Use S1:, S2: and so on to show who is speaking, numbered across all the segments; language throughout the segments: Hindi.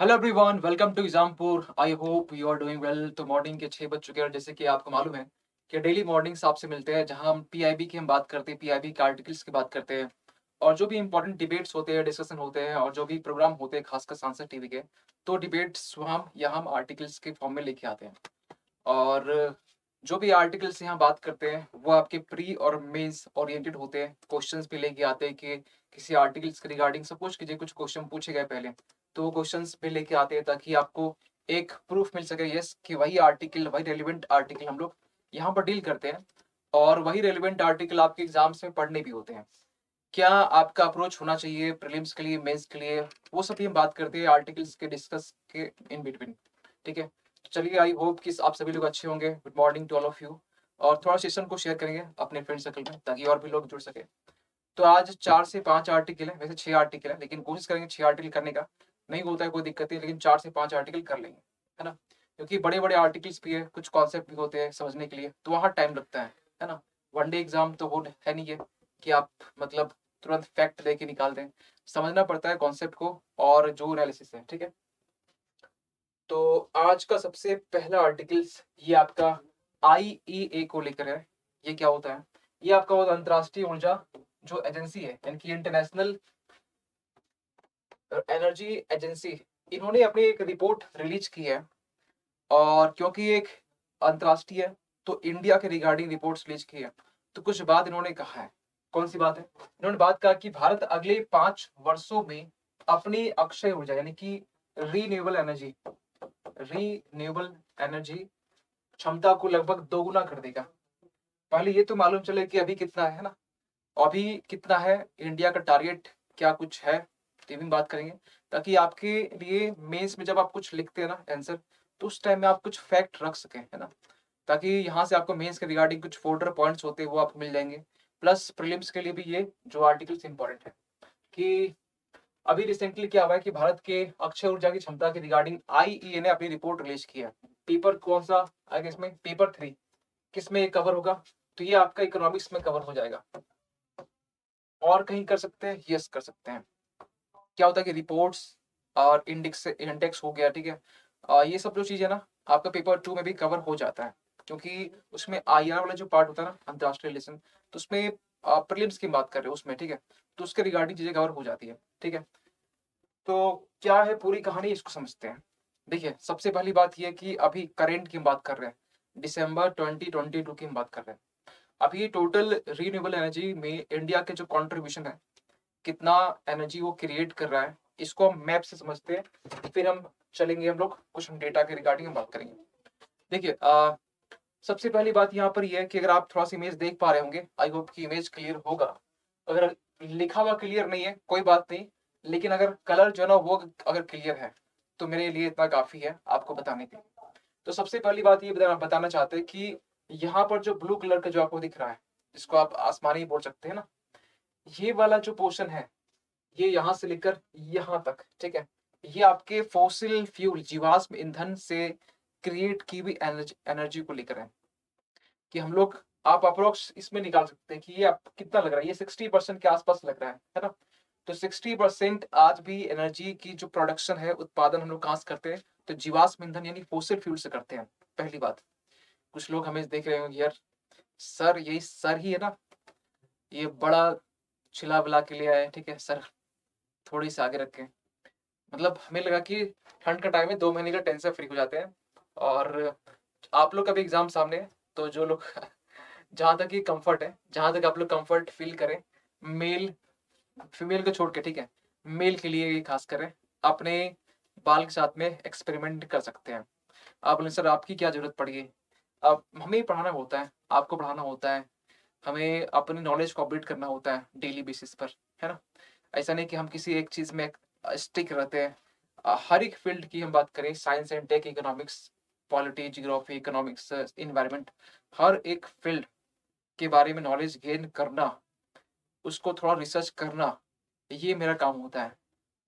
S1: Hello everyone, welcome to Exampur. I hope you are doing well. तो मॉर्निंग के 6 बज चुके हैं और जैसे कि आपको मालूम है कि डेली मॉर्निंग्स आपसे मिलते हैं जहां हम पीआईबी की हम बात करते हैं, पीआईबी के आर्टिकल्स की बात करते हैं और जो भी इंपॉर्टेंट डिबेट्स होते हैं, डिस्कशन होते हैं और जो भी प्रोग्राम होते हैं खासकर सांसद टीवी के, तो डिबेट्स हम यहाँ हम आर्टिकल्स के फॉर्म में लेके आते हैं। और जो भी आर्टिकल्स यहाँ बात करते हैं वो आपके प्री और मेंस ओरिएंटेड होते हैं। क्वेश्चंस भी लेके आते हैं कि किसी आर्टिकल्स के रिगार्डिंग सपोज कीजिए कुछ क्वेश्चन पूछे गए पहले, तो वो क्वेश्चंस भी लेके आते हैं ताकि आपको एक प्रूफ मिल सके यस कि वही आर्टिकल, वही रेलिवेंट आर्टिकल हम लोग यहाँ पर डील करते हैं और वही रेलिवेंट आर्टिकल आपके एग्जाम्स में पढ़ने भी होते हैं। क्या आपका अप्रोच होना चाहिए प्रीलिम्स के लिए, मेंस के लिए, वो सब भी हम बात करते हैं आर्टिकल्स के डिस्कस के इन बिटवीन। ठीक है, तो चलिए, आई होप कि आप सभी लोग अच्छे होंगे। Good morning to all of you. और थोड़ा सेशन को शेयर करेंगे अपने फ्रेंड सर्कल में ताकि और भी लोग जुड़ सके। तो आज 4 से 5 आर्टिकल है, वैसे 6 आर्टिकल है लेकिन कोशिश करेंगे 6 आर्टिकल करने का। नहीं होता है कोई दिक्कत नहीं, लेकिन 4 से 5 आर्टिकल कर लेंगे, है ना। क्योंकि बड़े बड़े आर्टिकल्स भी है, कुछ कॉन्सेप्ट भी होते हैं समझने के लिए, तो वहाँ टाइम लगता है ना। वनडे एग्जाम तो वो है नहीं है कि आप मतलब तुरंत फैक्ट दे के निकाल दें। समझना पड़ता है कॉन्सेप्ट को और जो एनालिसिस है। ठीक है, तो आज का सबसे पहला आर्टिकल्स ये आपका आईईए को लेकर है। ये क्या होता है? ये आपका वो अंतर्राष्ट्रीय ऊर्जा जो एजेंसी है, यानी कि इंटरनेशनल एनर्जी एजेंसी, इन्होंने अपनी एक रिपोर्ट रिलीज की है। और क्योंकि एक अंतर्राष्ट्रीय है तो इंडिया के रिगार्डिंग रिपोर्ट्स रिलीज की है, तो कुछ बात इन्होंने कहा है। कौन सी बात है? इन्होंने बात कहा कि भारत अगले 5 वर्षों में अपनी अक्षय ऊर्जा यानी कि रीन्यूएबल एनर्जी रीन्यूएबल एनर्जी क्षमता को लगभग दोगुना कर देगा। पहले ये तो मालूम चले कि अभी कितना है ना, अभी कितना है इंडिया का टारगेट, क्या कुछ है, तो ये भी बात करेंगे ताकि आपके लिए मेंस में जब आप कुछ लिखते हैं ना आंसर, तो उस टाइम में आप कुछ फैक्ट रख सकें, है ना। ताकि यहाँ से आपको मेंस के रिगार्डिंग कुछ फोल्डर पॉइंट्स होते हैं वो आपको मिल जाएंगे। प्लस प्रीलिम्स के लिए भी ये जो आर्टिकल्स इंपॉर्टेंट है कि अभी रिसेंटली क्या हुआ है कि भारत के अक्षय ऊर्जा की क्षमता के रिगार्डिंग आईईए ने अपनी रिपोर्ट रिलीज की है। पेपर कौन सा आएगा इसमें? पेपर 3। किस में ये कवर होगा? तो ये आपका इकोनॉमिक्स में कवर हो जाएगा। और कहीं कर सकते हैं? यस, कर सकते हैं। क्या होता है कि रिपोर्ट्स और इंडेक्स इंडेक्स हो गया, ठीक है। ये सब जो चीज़ है ना, आपका पेपर 2 में भी कवर हो जाता है, क्योंकि उसमें आईआर वाला जो पार्ट होता है ना, अंतर्राष्ट्रीय रिलेशन, तो उसमें प्रीलिम्स की बात कर रहे हो उसमें, ठीक है। तो उसके रिगार्डिंग चीज़ें कवर हो जाती है, ठीक है। तो क्या है पूरी कहानी, इसको समझते हैं। देखिए, सबसे पहली बात यह कि अभी करंट की हम बात कर रहे हैं, दिसंबर 2022 की हम बात कर रहे हैं। अभी टोटल रीन्यूएबल एनर्जी में इंडिया के जो कंट्रीब्यूशन है, कितना एनर्जी वो क्रिएट कर रहा है, इसको हम मैप से समझते हैं। फिर हम चलेंगे, हम लोग कुछ हम डेटा के रिगार्डिंग हम बात करेंगे। देखिए, सबसे पहली बात यहाँ पर यह है कि अगर आप थोड़ा सा इमेज देख पा रहे होंगे, आई होप कि इमेज क्लियर होगा। अगर लिखा हुआ क्लियर नहीं है कोई बात नहीं, लेकिन अगर कलर जो है ना वो अगर क्लियर है तो मेरे लिए इतना काफी है आपको बताने के लिए। तो सबसे पहली बात ये बताना चाहते हैं कि यहाँ पर जो ब्लू कलर का जो आपको दिख रहा है, जिसको आप आसमानी बोल सकते हैं ना, ये वाला जो पोर्शन है, ये यहाँ से लेकर यहाँ तक, ठीक है। ये आपके फॉसिल फ्यूल, जीवाश्म ईंधन से क्रिएट की हुई एनर्जी एनर्जी को लेकर है। कि हम लोग, आप अप्रोक्स इसमें निकाल सकते हैं कि ये आप कितना लग रहा है, ये 60% के आसपास लग रहा है ना। तो 60% आज भी एनर्जी की जो प्रोडक्शन है, उत्पादन हम लोग कहाँ से करते हैं? तो जीवाश्म ईंधन यानी फोसिल फ्यूल से करते हैं। पहली बात, कुछ लोग हमें देख रहे होंगे, यार सर यही सर ही है ना, ये बड़ा चिल्ला बिला के लिए आए, ठीक है सर, थोड़ी सी आगे रखें। मतलब हमें लगा कि ठंड का टाइम है, 2 महीने का टेंशन फ्री हो जाते हैं। और आप लोग का भी एग्जाम सामने है, तो जो लोग जहाँ तक ये कंफर्ट है, जहाँ तक आप लोग कंफर्ट फील करें, मेल फीमेल को छोड़ के, ठीक है, मेल के लिए ये खास करें, अपने बाल के साथ में एक्सपेरिमेंट कर सकते हैं। आप बोले सर आपकी क्या जरूरत पड़ी है? अब हमें ही पढ़ाना होता है, आपको पढ़ाना होता है, हमें अपनी नॉलेज को अपडेट करना होता है डेली बेसिस पर, है ना। ऐसा नहीं कि हम किसी एक चीज में स्टिक रहते हैं। हर एक फील्ड की हम बात करें, science and tech, economics, polity, geography, economics, environment, हर एक फील्ड के बारे में नॉलेज गेन करना, उसको थोड़ा रिसर्च करना, ये मेरा काम होता है।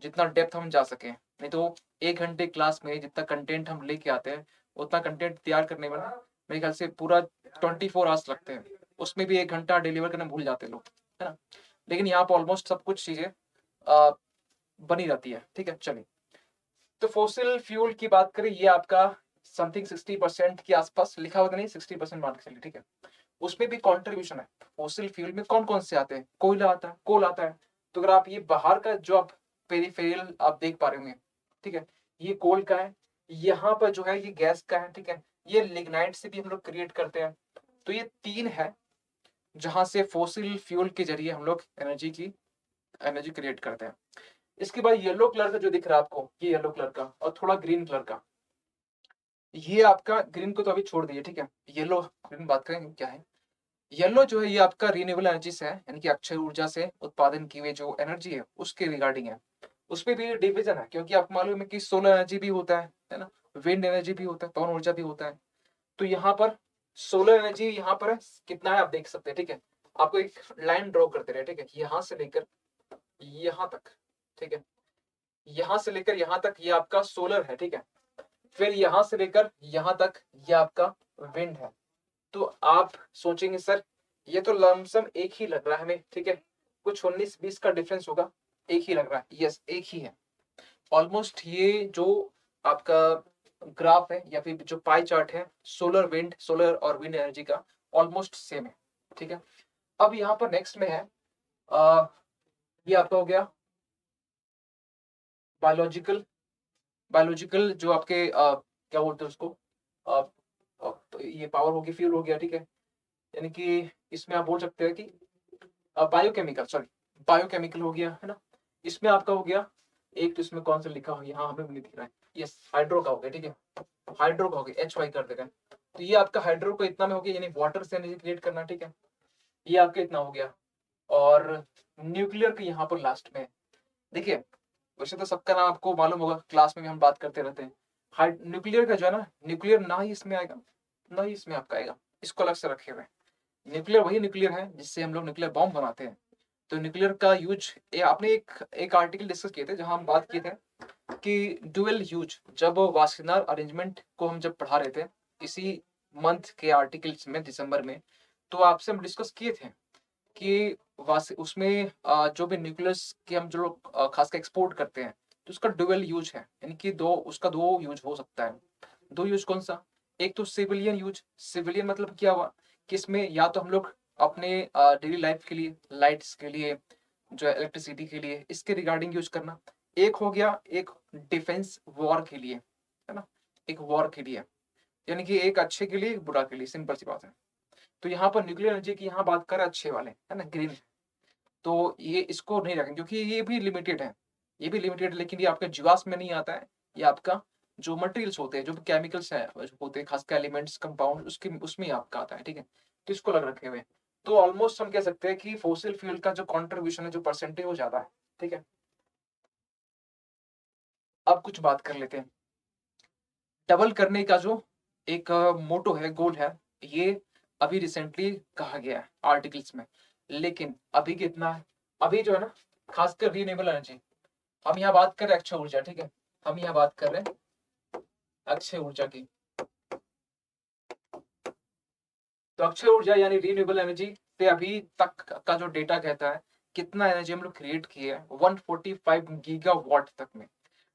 S1: जितना डेप्थ हम जा सकें, नहीं तो 1 घंटे क्लास में जितना कंटेंट हम लेके आते हैं, उतना कंटेंट तैयार करने में ना मेरे ख्याल से पूरा 24 आवर्स लगते हैं। उसमें भी 1 घंटा डिलीवर करना भूल जाते हैं लोग, है ना। लेकिन यहाँ पर ऑलमोस्ट सब कुछ चीज़ें अ, बनी रहती है, ठीक है। चलिए, तो फॉसिल फ्यूल की बात करें, ये आपका समथिंग 60% के आसपास लिखा होता नहीं, 60% मान के चलिए, ठीक है। उसमें भी कॉन्ट्रीब्यूशन है। फॉसिल फ्यूल में कौन कौन से आते हैं? कोयला आता है, कोल आता है। तो अगर आप ये बाहर का जो आप पेरिफेरल आप देख पा रहे होंगे, ठीक है, ये कोल का है, यहाँ पर जो है ये गैस का है, ठीक है, ये लिग्नाइट से भी हम लोग क्रिएट करते हैं। तो ये तीन है जहां से फॉसिल फ्यूल के जरिए हम लोग एनर्जी क्रिएट करते हैं। इसके बाद येलो कलर का जो दिख रहा है आपको, ये येलो कलर का और थोड़ा ग्रीन कलर का, ये आपका ग्रीन को तो अभी छोड़ दीजिए, ठीक है, येलो ग्रीन बात करें क्या है। येलो जो है ये आपका रिन्यूएबल एनर्जी से है, यानी कि अक्षय ऊर्जा से उत्पादन की हुई जो एनर्जी है उसके रिगार्डिंग है। उसमें भी डिवीजन है, क्योंकि आपको मालूम है कि सोलर एनर्जी भी होता है ना, विंड एनर्जी भी होता है, पवन ऊर्जा भी होता है। तो यहाँ पर सोलर एनर्जी यहाँ पर है, कितना है आप देख सकते हैं, ठीक है। आपको एक लाइन ड्रॉ करते रहे, ठीक है, यहाँ से लेकर यहाँ तक, ठीक है, यहाँ से लेकर यहाँ तक ये आपका सोलर है, ठीक है। फिर यहाँ से लेकर यहाँ तक ये आपका विंड है। तो आप सोचेंगे सर ये तो लमसम एक ही लग रहा है हमें, ठीक है, कुछ 19-20 का डिफरेंस होगा, एक ही लग रहा है। यस, एक ही है ऑलमोस्ट। ये जो आपका ग्राफ है या फिर जो पाई चार्ट है सोलर और विंड एनर्जी का, ऑलमोस्ट सेम है, ठीक है। अब यहाँ पर नेक्स्ट में है ये आपका हो गया बायोलॉजिकल बायोलॉजिकल जो आपके क्या बोलते हैं उसको, ये पावर होगी, फ्यूल हो गया, ठीक है। यानी कि इसमें आप बोल सकते हैं कि बायोकेमिकल हो गया, है ना। इसमें आपका हो गया एक, तो इसमें कौन सा लिखा हो, यहाँ हमें नहीं दिख रहा है, यस, हाइड्रो का हो गया, ठीक है, हाइड्रो का हो गया, HY कर देगा। तो ये आपका हाइड्रो को इतना में हो गया, यानी वाटर से एनर्जी क्रिएट करना, ठीक है, ये आपका इतना हो गया। और न्यूक्लियर के यहाँ पर लास्ट में देखिए, वैसे तो सबका नाम आपको मालूम होगा, क्लास में भी हम बात करते रहते हैं। न्यूक्लियर का जो है ना, न्यूक्लियर ना ही इसमें आएगा ना ही इसमें आपका आएगा, इसको अलग से रखे हुए हैं। न्यूक्लियर वही न्यूक्लियर है जिससे हम लोग न्यूक्लियर बॉम्ब बनाते हैं। तो न्यूक्लियर का यूज आपने एक आर्टिकल डिस्कस किए थे जहां हम बात किए थे कि डुअल यूज, जब वास्कुलर अरेंजमेंट को हम जब पढ़ा रहे थे इसी मंथ के आर्टिकल्स में, दिसंबर में, तो आपसे हम डिस्कस किए थे कि उसमें जो भी न्यूक्लियस के हम जो खासकर एक्सपोर्ट करते हैं, तो उसका डुअल यूज है, यानी कि उसका दो यूज हो सकता है। दो यूज कौन सा? एक तो सिविलियन यूज, सिविलियन मतलब क्या हुआ कि इसमें या तो हम लोग अपने डेली लाइफ के लिए, लाइट्स के लिए, जो है इलेक्ट्रिसिटी के लिए, इसके रिगार्डिंग यूज करना। एक हो गया एक डिफेंस वॉर के लिए, है ना, एक वॉर के लिए, यानी कि एक अच्छे के लिए एक बुरा के लिए, सिंपल सी बात है। तो यहाँ पर न्यूक्लियर एनर्जी की यहाँ बात करें अच्छे वाले, है ना, ग्रीन, तो ये इसको नहीं रखें क्योंकि ये भी लिमिटेड है, ये भी लिमिटेड, लेकिन ये आपका जीवाश्म में नहीं आता है। ये आपका जो मटेरियल्स होते हैं, जो केमिकल्स है होते हैं, खासकर एलिमेंट्स कंपाउंड, उसके उसमें ही आपका आता है, ठीक है। तो इसको अलग रखे हुए हैं। तो ऑलमोस्ट हम कह सकते हैं कि फोसिल फ्यूल का जो कॉन्ट्रीब्यूशन है, जो परसेंटेज, वो ज्यादा है, ठीक है। अब कुछ बात कर लेते हैं डबल करने का जो एक मोटो है, गोल है, ये अभी रिसेंटली कहा गया है आर्टिकल्स में, लेकिन अभी कितना है? अभी जो है ना, खासकर रिन्यूएबल एनर्जी, हम यहाँ बात कर रहे हैं अक्षय ऊर्जा, ठीक है, हम यहाँ बात कर रहे हैं अक्षय ऊर्जा की। तो अक्षय ऊर्जा यानी रिन्यूएबल एनर्जी से अभी तक का जो डेटा कहता है कितना एनर्जी हम लोग क्रिएट किए हैं, 145 गीगावाट तक में।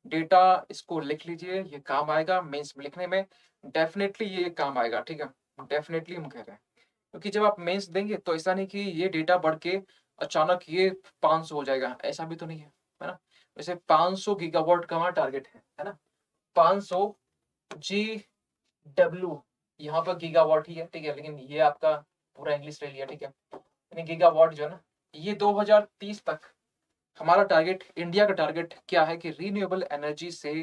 S1: डेटा इसको लिख लीजिए, ये काम आएगा मेंस में लिखने में, डेफिनेटली ये काम आएगा, ठीक है, डेफिनेटली हम कह रहे हैं। क्योंकि जब आप मेंस देंगे तो ऐसा नहीं कि ये डेटा बढ़ के अचानक ये 500 हो जाएगा, ऐसा भी तो नहीं है ना। वैसे 500 गीगावाट का हमारा टारगेट है ना, 500 GW, यहाँ पर गीगावाट ही है, ठीक है, लेकिन ये आपका पूरा इंग्लिश ले लिया, ठीक है, यानी गीगावाट जो है ना, ये 2030 तक हमारा टारगेट, इंडिया का टारगेट क्या है कि रीन्यूएबल एनर्जी से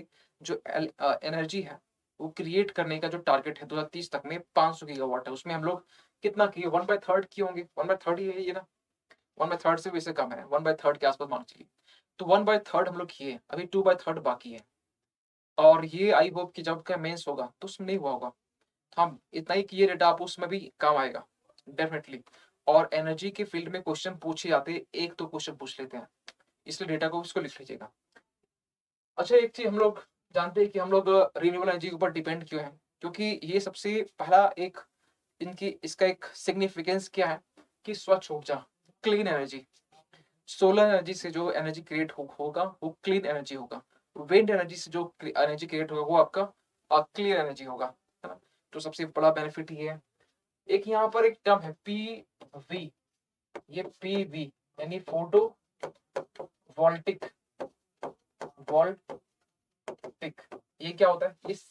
S1: जो एनर्जी है वो क्रिएट करने का जो टारगेट है 2030 तक में 500 गीगावाट है। उसमें हम लोग कितना किए, 1/3 किए होंगे, 1/3 ही है ये ना, 1/3 से वैसे कम है, 1/3 के आसपास मान चलिए। तो 1/3 हम लोग किए, अभी 2/3 बाकी है। और ये आई होप कि जब का मेंस होगा तो उसमें नहीं हुआ होगा, हम इतना ही किए डेटा, आप उसमें भी काम आएगा डेफिनेटली। और एनर्जी के फील्ड में क्वेश्चन पूछे जाते हैं, एक तो क्वेश्चन पूछ लेते हैं, इसलिए डेटा को उसको लिख लीजिएगा। अच्छा, एक चीज हम लोग जानते हैं कि हम लोग रिन्यूएबल एनर्जी के ऊपर डिपेंड क्यों है, क्योंकि ये सबसे पहला एक इनकी इसका एक सिग्निफिकेंस क्या है कि स्वच्छ ऊर्जा, क्लीन एनर्जी, सोलर एनर्जी से जो एनर्जी क्रिएट होगा वो क्लीन एनर्जी होगा। विंड एनर्जी से जो एनर्जी क्रिएट होगा वो आपका क्लियर एनर्जी होगा, है ना। तो सबसे बड़ा बेनिफिट ये है। एक यहाँ पर एक टर्म है पीवी, ये पीवी यानी फोटो वोल्टिक, वोल्टिक, ये क्या होता है? इस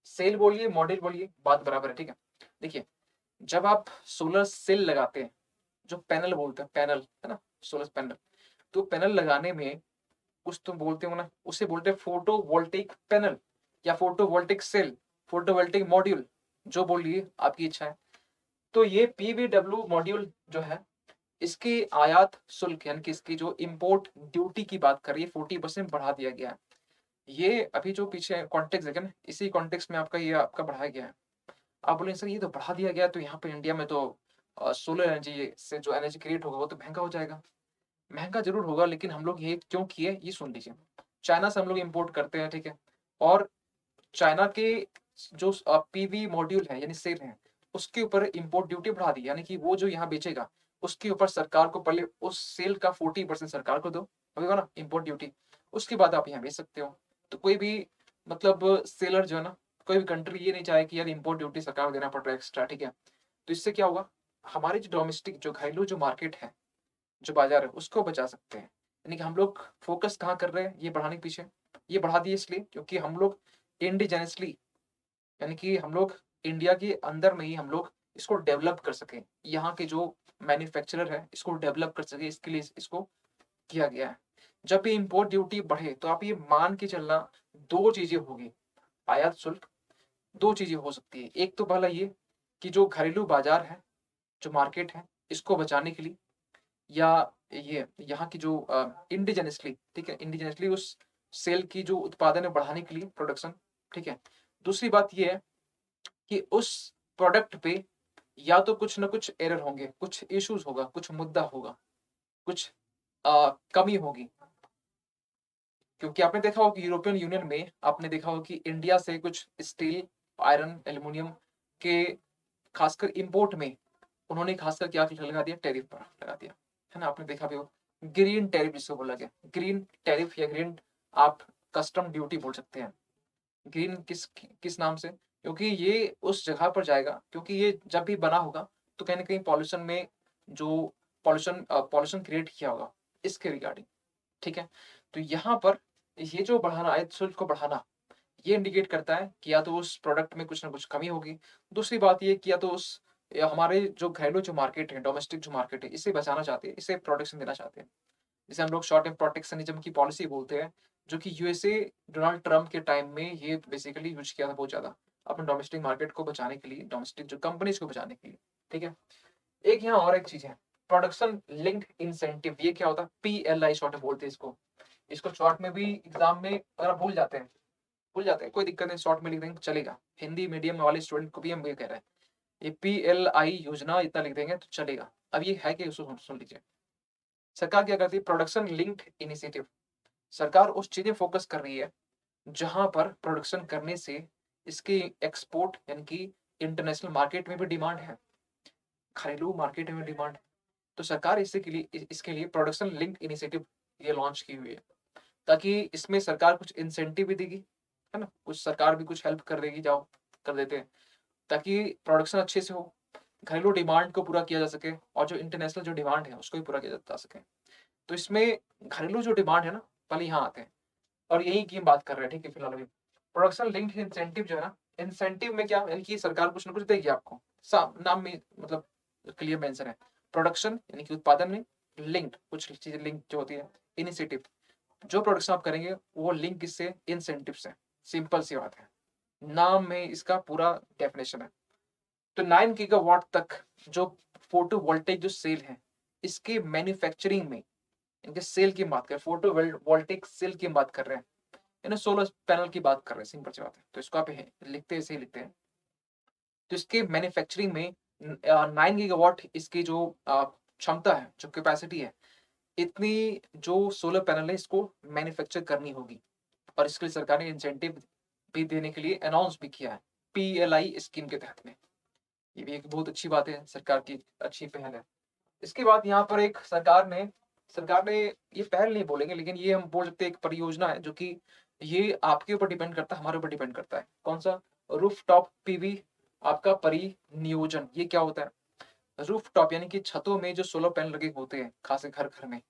S1: सेल बोलिए मॉड्यूल बोलिए, बात बराबर है, ठीक है। देखिए, जब आप सोलर सेल लगाते हैं, जो पैनल बोलते हैं, पैनल है ना, सोलर पैनल, तो पैनल लगाने में कुछ तो बोलते हो ना, उसे बोलते हैं फोटो वोल्टिक पैनल या photovoltaic cell, photovoltaic module, जो बोलिए आपकी इच्छा है। तो ये पीवीडब्ल्यू मॉड्यूल जो है, इसकी आयात शुल्क यानी कि इसकी जो इम्पोर्ट ड्यूटी की बात करिए 40% बढ़ा दिया गया है। ये अभी जो पीछे कॉन्टेक्स्ट देखें ना, इसी कॉन्टेक्स्ट में आपका ये आपका बढ़ाया गया है। आप बोलेंगे सर ये तो बढ़ा दिया गया, तो यहाँ पे इंडिया में तो सोलर एनर्जी से जो एनर्जी क्रिएट होगा वो तो महंगा हो जाएगा। महंगा जरूर होगा, लेकिन हम लोग ये क्यों किए ये सुन लीजिए। चाइना से हम लोग इम्पोर्ट करते हैं, ठीक है, और चाइना के जो पीवी मॉड्यूल है यानी सेल है, उसके ऊपर इम्पोर्ट ड्यूटी बढ़ा दी, यानी कि वो जो यहाँ बेचेगा उसके ऊपर सरकार को पहले उस सेल का 40% सरकार को दो, होगा ना इम्पोर्ट ड्यूटी, उसके बाद आप यहाँ बेच सकते हो। तो कोई भी मतलब सेलर जो है ना, कोई भी कंट्री ये नहीं चाहे कि यार इम्पोर्ट ड्यूटी सरकार को देना पड़ रहा है एक्स्ट्रा, ठीक है। तो इससे क्या होगा, हमारी जो डोमेस्टिक जो घरेलू जो मार्केट है, जो बाजार है, उसको बचा सकते हैं। यानी कि हम लोग फोकस कहाँ कर रहे हैं ये बढ़ाने के पीछे, ये बढ़ा दिए इसलिए क्योंकि हम लोग इंडिजेनसली, यानी कि हम लोग इंडिया के अंदर में ही हम लोग इसको डेवलप कर सकें, यहाँ के जो मैन्युफैक्चरर है इसको डेवलप कर सके, इसके लिए इसको किया गया है। जब भी इम्पोर्ट ड्यूटी बढ़े तो आप ये मान के चलना, दो चीजें होगी, आयात शुल्क, दो चीजें हो सकती है। एक तो पहला ये कि जो घरेलू बाजार है, जो मार्केट है, इसको बचाने के लिए, या ये यहाँ की जो इंडिजेनसली, ठीक है, इंडिजेनसली उस सेल की जो उत्पादन है बढ़ाने के लिए, प्रोडक्शन, ठीक है। दूसरी बात ये है कि उस प्रोडक्ट पे या तो कुछ ना कुछ एरर होंगे, कुछ इश्यूज होगा, कुछ मुद्दा होगा, कुछ कमी होगी। क्योंकि आपने देखा होगा कि यूरोपियन यूनियन में आपने देखा होगा कि इंडिया से कुछ स्टील, आयरन, एल्युमिनियम के खासकर इंपोर्ट में उन्होंने खासकर क्या लगा दिया, टैरिफ पर लगा दिया, है ना। आपने देखा भी हो, ग्रीन टैरिफ जिसको बोला गया, ग्रीन टैरिफ या ग्रीन आप कस्टम ड्यूटी बोल सकते हैं। ग्रीन किस किस नाम से, क्योंकि ये उस जगह पर जाएगा, क्योंकि ये जब भी बना होगा तो कहीं ना कहीं पॉल्यूशन में जो पॉल्यूशन पॉल्यूशन क्रिएट किया होगा इसके रिगार्डिंग, ठीक है। तो यहाँ पर ये जो बढ़ाना, आयात शुल्क को बढ़ाना, ये इंडिकेट करता है कि या तो उस प्रोडक्ट में कुछ ना कुछ कमी होगी। दूसरी बात ये कि या तो उस या हमारे जो घरेलू जो मार्केट है, डोमेस्टिक जो मार्केट है, इसे बचाना चाहते हैं, इसे प्रोटेक्शन देना चाहते हैं, जिसे हम लोग शॉर्ट टर्म प्रोटेक्शनिज्म की पॉलिसी बोलते हैं, जो कि यूएसए डोनाल्ड ट्रम्प के टाइम में ये बेसिकली यूज किया था बहुत ज्यादा, अपने डोमेस्टिक मार्केट को बचाने के लिए, डोमेस्टिक जो कंपनीज को बचाने के लिए, ठीक है। एक यहाँ और एक चीज है, प्रोडक्शन लिंक्ड इंसेंटिव, ये क्या होता है? पीएलआई शॉर्ट में बोलते हैं इसको। इसको शॉर्ट में भी एग्जाम में अगर आप भूल जाते हैं कोई दिक्कत नहीं, शॉर्ट में लिख देंगे चलेगा, हिंदी मीडियम वाले स्टूडेंट को भी हम ये कह रहे हैं, ये पीएलआई योजना इतना लिख देंगे तो चलेगा। अब ये है कि उसको सुन लीजिए। सरकार क्या करती है? Production linked initiative. सरकार उस चीजें फोकस कर रही है जहां पर प्रोडक्शन करने से इसकी एक्सपोर्ट यानी कि इंटरनेशनल मार्केट में भी डिमांड है, घरेलू मार्केट में डिमांड है। तो सरकार इसके लिए प्रोडक्शन लिंक्ड इनिशिएटिव ये लॉन्च की हुई है, ताकि इसमें सरकार कुछ इंसेंटिव भी देगी, है ना, कुछ सरकार भी कुछ हेल्प कर देगी, जाओ कर देते हैं, ताकि प्रोडक्शन अच्छे से हो, घरेलू डिमांड को पूरा किया जा सके, और जो इंटरनेशनल जो डिमांड है उसको भी पूरा किया जा सके। तो इसमें घरेलू जो डिमांड है ना, पहले यहाँ आते हैं, और यही की हम बात कर रहे हैं, ठीक है। फिलहाल अभी प्रोडक्शन लिंक्ड इंसेंटिव जो है ना, इंसेंटिव में क्या, यानी कि सरकार कुछ ना कुछ देगी आपको, नाम में मतलब क्लियर मेंशन है, प्रोडक्शन यानी कि उत्पादन में, लिंक्ड कुछ चीजें लिंक जो होती है, इनिशिएटिव, जो प्रोडक्शन आप करेंगे वो लिंक किससे, इंसेंटिव से। सिंपल सी बात है, नाम में इसका पूरा डेफिनेशन है। तो 9 गीगावाट तक जो फोटोवोल्टेक जो सेल है, इसके मैन्युफैक्चरिंग में, इनके सेल की बात करें, फोटो वोल्टेक सेल की बात कर रहे हैं, यानी सोलर पैनल की बात कर रहे हैं, सिंपल सी बात है। तो इसको आप लिखते ऐसे ही लिखते हैं। तो इसके मैन्युफैक्चरिंग में 9 गीगावाट इसकी जो क्षमता है, जो कैपेसिटी है, इतनी जो सोलर पैनल है इसको मैन्युफैक्चर करनी होगी, और इसके लिए सरकार ने इंसेंटिव भी देने के लिए अनाउंस भी किया है, पीएलआई स्कीम के तहत में। ये भी एक बहुत अच्छी बात है, सरकार की अच्छी पहल है। इसके बाद यहाँ पर एक सरकार ने ये पहल नहीं बोलेंगे, लेकिन ये हम बोल सकते हैं एक परियोजना है, जो कि ये आपके ऊपर डिपेंड करता है, हमारे ऊपर डिपेंड करता है। कौन सा? रूफटॉप पीवी आपका परिनियोजन। ये क्या होता है? रूफटॉप यानी कि छतों में जो सोलर पैनल लगे होते हैं खासे घर घर में,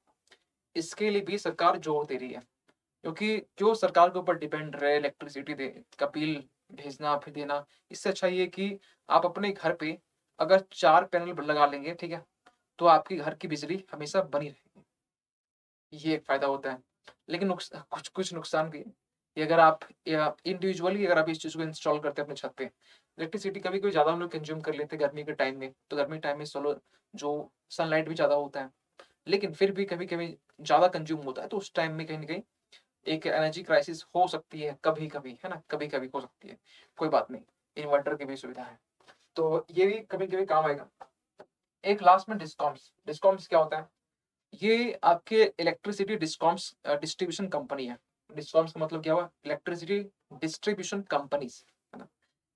S1: इसके लिए भी सरकार जोर दे रही है। क्योंकि क्यों सरकार के ऊपर डिपेंड रहे इलेक्ट्रिसिटी दे का बिल भेजना फिर देना, इससे अच्छा ये कि आप अपने घर पे अगर 4 पैनल लगा लेंगे, ठीक है, तो आपके घर की बिजली हमेशा बनी रहेगी। ये एक फ़ायदा होता है। लेकिन कुछ कुछ नुकसान भी है कि अगर आप या इंडिविजुअली अगर आप इस चीज़ को इंस्टॉल करते हैं अपने छत पे, इलेक्ट्रिसिटी कभी-कभी ज़्यादा हम लोग कंज़्यूम कर लेते हैं गर्मी के टाइम में, तो गर्मी टाइम में सोलर जो सनलाइट भी ज़्यादा होता है। लेकिन फिर भी कभी-कभी ज़्यादा कंज़्यूम होता है, तो उस टाइम में कहीं न कहीं एक एनर्जी क्राइसिस हो सकती है कभी-कभी, है ना? कभी-कभी हो सकती है। कोई बात नहीं, इन्वर्टर की भी सुविधा है। तो ये भी कभी-कभी काम आएगा। एक लास्ट में डिस्कॉम्स। डिस्कॉम्स क्या होता है? ये आपके इलेक्ट्रिसिटी डिस्कॉम्स डिस्ट्रीब्यूशन कंपनी है। डिस्कॉम्स का मतलब क्या हुआ? इलेक्ट्रिसिटी डिस्ट्रीब्यूशन कंपनीज़, है ना?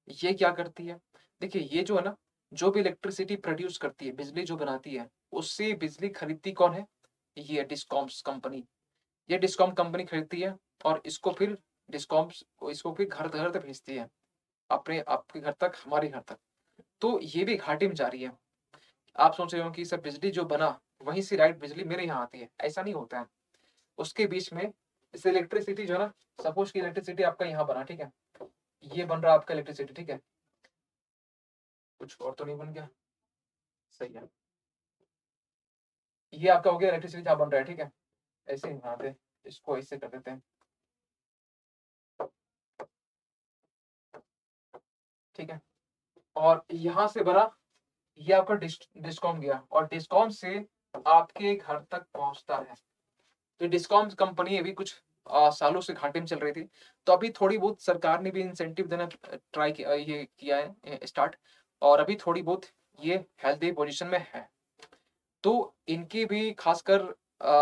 S1: ये क्या करती है? देखिए ये जो है ना, जो भी इलेक्ट्रिसिटी प्रोड्यूस करती है, बिजली जो बनाती है, उससे बिजली खरीदती कौन है? ये डिस्कॉम्स कंपनी। ये डिस्कॉम कंपनी खरीदती है और इसको फिर डिस्कॉम्स इसको फिर घर-घर तक भेजती है। अपने आपके घर तक, हमारे घर तक। तो ये भी घाटे में जा रही है। आप सोच रहे हो कि सब बिजली जो बना, वहीं से डायरेक्ट बिजली मेरे यहाँ आती है। ऐसा नहीं होता है। उसके बीच में जैसे इलेक्ट्रिसिटी जो है ना, सपोज़ कि इलेक्ट्रिसिटी आपका यहाँ बना, ठीक है? ये बन रहा है आपका इलेक्ट्रिसिटी, ठीक है? कुछ और तो नहीं बन गया? सही है। ये आपका हो गया इलेक्ट्रिसिटी जहाँ बन रहा है, ठीक है? ऐसे ही बनाते हैं। इसको ऐसे कर देते हैं, ठीक है? और यहाँ से बना, ये आपका डिस्कॉम गया और डिस्कॉम से आपके घर तक पहुँचता है। तो डिस्कॉम्स कंपनी अभी कुछ सालों से घाटे में चल रही थी। तो अभी थोड़ी बहुत सरकार ने भी इंसेंटिव देना ट्राई किया, ये किया है स्टार्ट, और अभी थोड़ी बहुत ये हेल्दी पोजीशन में है। तो इनकी भी खासकर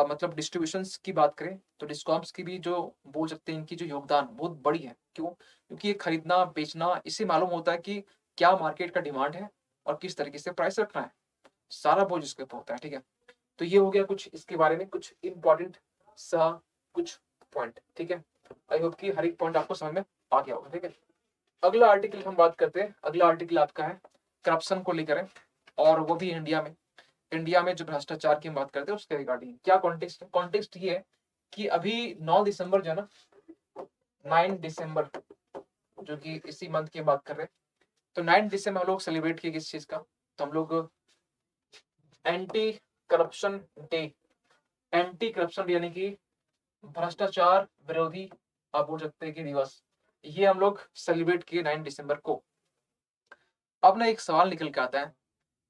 S1: मतलब डिस्ट्रीब्यूशंस की बात करें तो डिस्कॉम्स की भी जो बोल सकते हैं इनकी जो योगदान बहुत बड़ी है। क्यों? क्योंकि ये खरीदना, बेचना इससे मालूम होता है कि क्या मार्केट का डिमांड है और किस तरीके से प्राइस रखना है। सारा बोझ इसके ऊपर होता है, ठीक है? तो ये हो गया कुछ इसके बारे में कुछ इम्पोर्टेंट सा कुछ पॉइंट, ठीक है? आई होप कि हर एक पॉइंट आपको समझ में आ गया होगा, ठीक है? अगला आर्टिकल हम बात करते हैं। अगला आर्टिकल आपका है करप्शन को लेकर है, और वो भी इंडिया में। इंडिया में जो भ्रष्टाचार की हम बात करते हैं उसके रिगार्डिंग क्या कॉन्टेक्स्ट है? कॉन्टेक्स्ट ये है कि अभी 9 दिसंबर जो है ना, 9 दिसंबर जो कि इसी मंथ की बात कर रहे हैं, तो 9 दिसंबर हम लोग सेलिब्रेट किए किस चीज का? तो हम लोग anti corruption day, anti corruption यानी कि भ्रष्टाचार विरोधी आप बोल सकते हैं कि दिवस, ये हम लोग सेलिब्रेट किए 9 दिसंबर को। अब ना एक सवाल निकल के आता है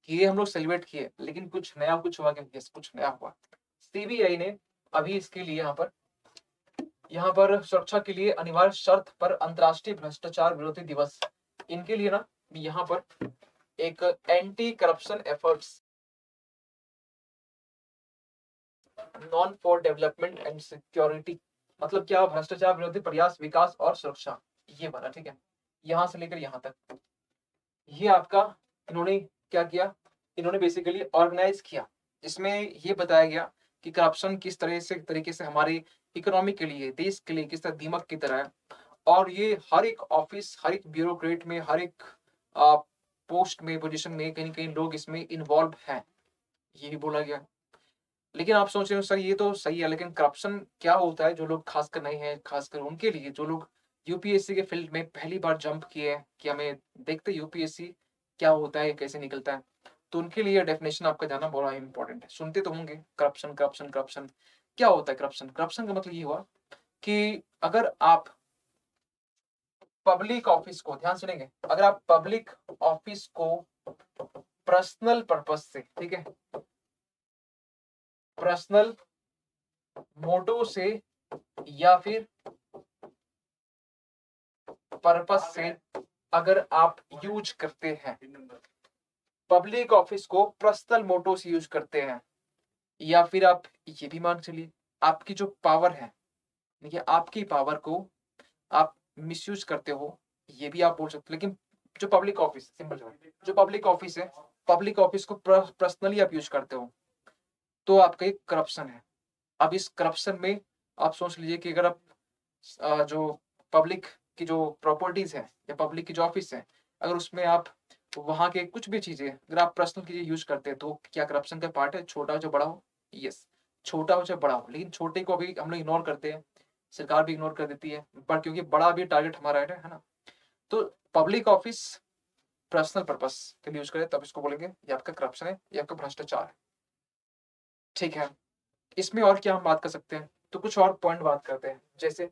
S1: कि ये हम लोग सेलिब्रेट किए, लेकिन कुछ नया कुछ हुआ क्या? यस, कुछ नया हुआ। सीबीआई ने अभी इसके लिए यहाँ पर सुरक्षा के लिए अनिवार्य शर्त पर अंतर्राष्ट्रीय भ्रष्टाचार विरोधी दिवस, इनके लिए ना यहाँ पर एक anti corruption efforts non for development and security, मतलब क्या? भ्रष्टाचार विरोधी प्रयास, विकास और सुरक्षा, ये बना, ठीक है? यहाँ से लेकर यहाँ तक ये आपका इन्होंने क्या किया? इन्होंने बेसिकली ऑर्गेनाइज किया। इसमें ये बताया गया कि करप्शन किस तरह से तरीके से हमारी इकोनॉमी के लिए, देश के लिए किस तरह दीमक की तरह है, और ये हर एक ऑफिस, हर एक ब्यूरोक्रेट में, हर एक आ, पोस्ट में, पोजीशन में कहीं न कहीं लोग इसमें इन्वॉल्व हैं, ये भी बोला गया। लेकिन आप सोच रहे हो सर ये तो सही है, लेकिन करप्शन क्या होता है? जो लोग खासकर नहीं है, खासकर उनके लिए जो लोग यूपीएससी के फील्ड में पहली बार जंप किए हैं कि हमें देखते यूपीएससी क्या होता है, कैसे निकलता है, तो उनके लिए डेफिनेशन आपका जानना बड़ा इंपॉर्टेंट है। सुनते तो होंगे करप्शन करप्शन करप्शन, क्या होता है करप्शन? करप्शन का मतलब ये हुआ कि अगर आप पब्लिक ऑफिस को, ध्यान सुनेंगे, अगर आप पब्लिक ऑफिस को पर्सनल पर्पस से, ठीक है, पर्सनल मोटो से या फिर पर्पस से अगर आप यूज करते हैं, पब्लिक ऑफिस को पर्सनल मोटो से यूज करते हैं, या फिर आप ये भी मान चलिए आपकी जो पावर है, देखिए आपकी पावर को आप मिसयूज करते हो, ये भी आप बोल सकते हो। लेकिन जो पब्लिक ऑफिस, सिंपल जो पब्लिक ऑफिस है, पब्लिक ऑफिस को पर्सनली आप यूज करते हो, तो आपका एक करप्शन है। अब इस करप्शन में आप सोच लीजिए कि अगर आप जो पब्लिक की जो प्रॉपर्टीज है या पब्लिक की जो ऑफिस है, अगर उसमें आप वहाँ के कुछ भी चीजें अगर आप पर्सनल चीजें यूज करते हैं तो क्या करप्शन का पार्ट है? छोटा हो चाहे बड़ा हो, यस, छोटा हो चाहे बड़ा हो, लेकिन छोटे को अभी हम लोग इग्नोर करते हैं, सरकार भी इग्नोर कर देती है, पर क्योंकि बड़ा भी टारगेट हमारा है ना। तो पब्लिक ऑफिस पर्सनल पर्पस के लिए यूज करें तब इसको बोलेंगे ये आपका करप्शन है, ये आपका भ्रष्टाचार है। ठीक है, इसमें और क्या हम बात कर सकते हैं? तो कुछ और पॉइंट बात करते हैं। जैसे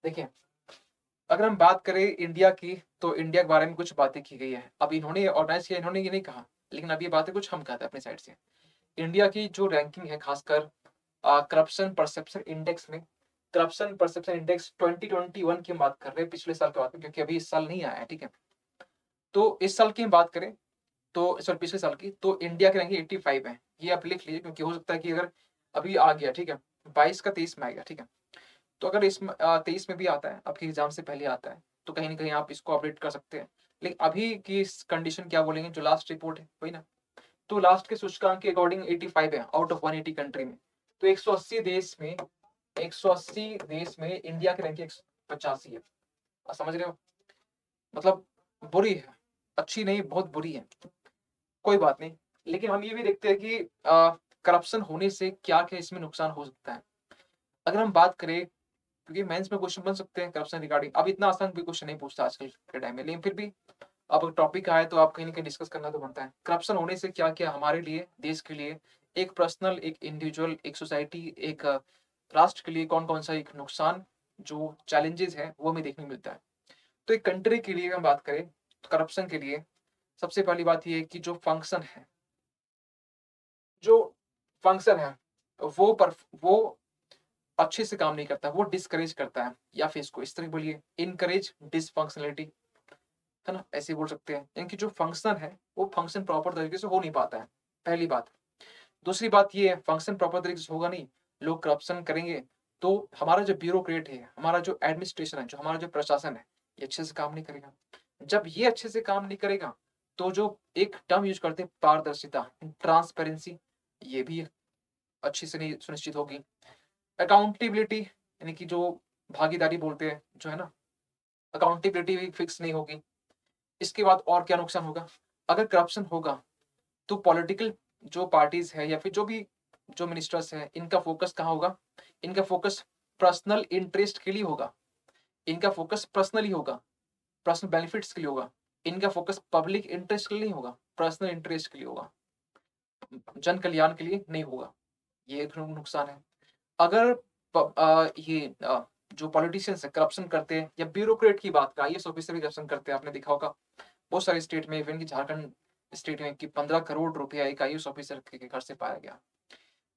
S1: देखिए, अगर हम बात करें इंडिया की, तो इंडिया के बारे में कुछ बातें की गई है। अब इन्होंने ऑर्गेनाइज किया, इन्होंने ये नहीं कहा, लेकिन अब ये बातें कुछ हम कहते हैं अपनी साइड से। इंडिया की जो रैंकिंग है, खासकर करप्शन परसेप्शन इंडेक्स में, करप्शन परसेप्शन इंडेक्स 2021 की हम बात कर रहे हैं, पिछले साल की बात में, क्योंकि अभी इस साल नहीं आया है, ठीक है। तो इस साल की हम बात करें, तो सॉरी पिछले साल की, तो इंडिया की रैंकिंग 85 है। ये आप लिख लीजिए, क्योंकि हो सकता है कि अगर अभी आ गया, ठीक है, 22 का 23 में आ गया, ठीक है। तो अगर इस 23 में भी आता है, आपके एग्जाम से पहले आता है, तो कहीं ना कहीं आप इसको अपडेट कर सकते हैं। लेकिन अभी की कंडीशन क्या बोलेंगे, जो लास्ट रिपोर्ट है वही ना। तो लास्ट के सूचकांक के अकॉर्डिंग 85 है आउट ऑफ 180 कंट्री में। तो 180 देश में, 180 देश में इंडिया की रैंकिंग 85 है। आप समझ रहे हो? मतलब बुरी है, अच्छी नहीं, बहुत बुरी है। कोई बात नहीं, लेकिन हम ये भी देखते हैं कि करप्शन होने से क्या क्या इसमें नुकसान हो सकता है। अगर हम बात करें, क्योंकि मेंस में क्वेश्चन बन सकते हैं करप्शन रिगार्डिंग, अब इतना आसान भी क्वेश्चन नहीं पूछता आजकल के टाइम में, लेकिन फिर भी अब टॉपिक आया तो आप कहीं ना कहीं डिस्कस करना तो बनता है। करप्शन होने से क्या क्या हमारे लिए, देश के लिए, एक पर्सनल, एक इंडिविजुअल, एक सोसाइटी, एक राष्ट्र के लिए कौन कौन सा एक नुकसान, जो चैलेंजेस है वो हमें देखने को मिलता है। तो एक कंट्री के लिए हम बात करें, तो करप्शन के लिए सबसे पहली बात ये है कि जो फंक्शन है, जो फंक्शन है वो अच्छे से काम नहीं करता, वो डिस्करेज करता है, या फिर इसको इस तरह बोलिए, इनकरेज डिसफंक्शनलिटी, है ना, ऐसे बोल सकते हैं। इनकी जो फंक्शन है वो फंक्शन प्रॉपर तरीके से हो नहीं पाता है, पहली बात। दूसरी बात ये है, फंक्शन प्रॉपर तरीके से होगा नहीं, लोग करप्शन करेंगे, तो हमारा जो ब्यूरोक्रेट है, हमारा जो एडमिनिस्ट्रेशन है, जो हमारा जो प्रशासन है, ये अच्छे से काम नहीं करेगा। जब ये अच्छे से काम नहीं करेगा, तो जो एक टर्म यूज करते हैं पारदर्शिता, ट्रांसपेरेंसी, ये भी अच्छे से नहीं सुनिश्चित होगी। अकाउंटेबिलिटी, यानी कि जो भागीदारी बोलते हैं जो है ना, अकाउंटेबिलिटी भी फिक्स नहीं होगी। इसके बाद और क्या नुकसान होगा? अगर करप्शन होगा, तो पॉलिटिकल जो पार्टीज है या फिर जो भी जो मिनिस्टर्स हैं, इनका फोकस कहाँ होगा? इनका फोकस पर्सनल इंटरेस्ट के लिए होगा, इनका फोकस पर्सनली होगा, पर्सनल बेनिफिट्स के लिए होगा। इनका फोकस पब्लिक इंटरेस्ट के लिए नहीं होगा, पर्सनल इंटरेस्ट के लिए होगा, जन कल्याण के लिए नहीं होगा। ये एक नुकसान है। अगर ये जो पॉलिटिशियंस है करप्शन करते हैं, या ब्यूरोक्रेट की बात का, आईएएस ऑफिसर भी करप्शन करते हैं, आपने देखा होगा बहुत सारे स्टेट में, इवन की झारखंड स्टेट में, कि 15 करोड़ रुपया एक आईएएस ऑफिसर के घर से पाया गया।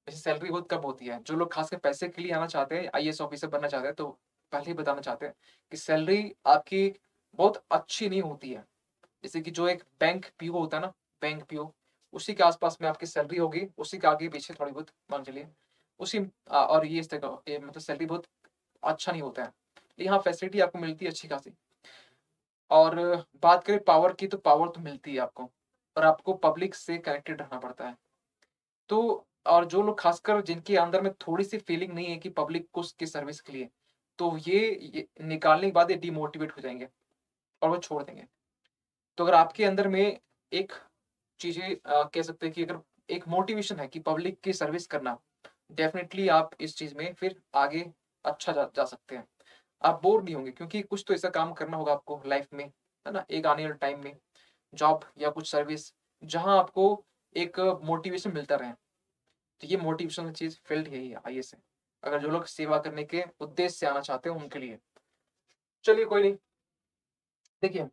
S1: वैसे सैलरी बहुत कम होती है। जो लोग खासकर पैसे के लिए आना चाहते हैं, आईएएस ऑफिसर बनना चाहते हैं, तो पहले ही बताना चाहते हैं कि सैलरी आपकी बहुत अच्छी नहीं होती है। जैसे कि जो एक बैंक पीओ होता है ना, बैंक पीओ, उसी के आसपास में आपकी सैलरी होगी, उसी के आगे पीछे थोड़ी बहुत मान चलिए, उसी और ये इस तरह का मतलब सैलरी बहुत अच्छा नहीं होता है, लेकिन हाँ फैसिलिटी आपको मिलती है अच्छी खासी। और बात करें पावर की, तो पावर तो मिलती है आपको, और आपको पब्लिक से कनेक्टेड रहना पड़ता है। तो और जो लोग खासकर जिनके अंदर में थोड़ी सी फीलिंग नहीं है कि पब्लिक को उसकी सर्विस के लिए, तो ये निकालने के बाद ये डिमोटिवेट हो जाएंगे और वो छोड़ देंगे। तो अगर आपके अंदर में एक चीजें कह सकते हैं कि अगर एक मोटिवेशन है कि पब्लिक की सर्विस करना, डेफिनेटली आप इस चीज में फिर आगे अच्छा जा सकते हैं। आप बोर नहीं होंगे, क्योंकि कुछ तो ऐसा काम करना होगा आपको लाइफ में, है ना, एक आने वाले टाइम में, जॉब या कुछ सर्विस, जहां आपको एक मोटिवेशन मिलता रहे। तो ये मोटिवेशनल चीज फील्ड यही है आईएएस से, अगर जो लोग सेवा करने के उद्देश्य से आना चाहते हैं उनके लिए। चलिए कोई नहीं, देखिए,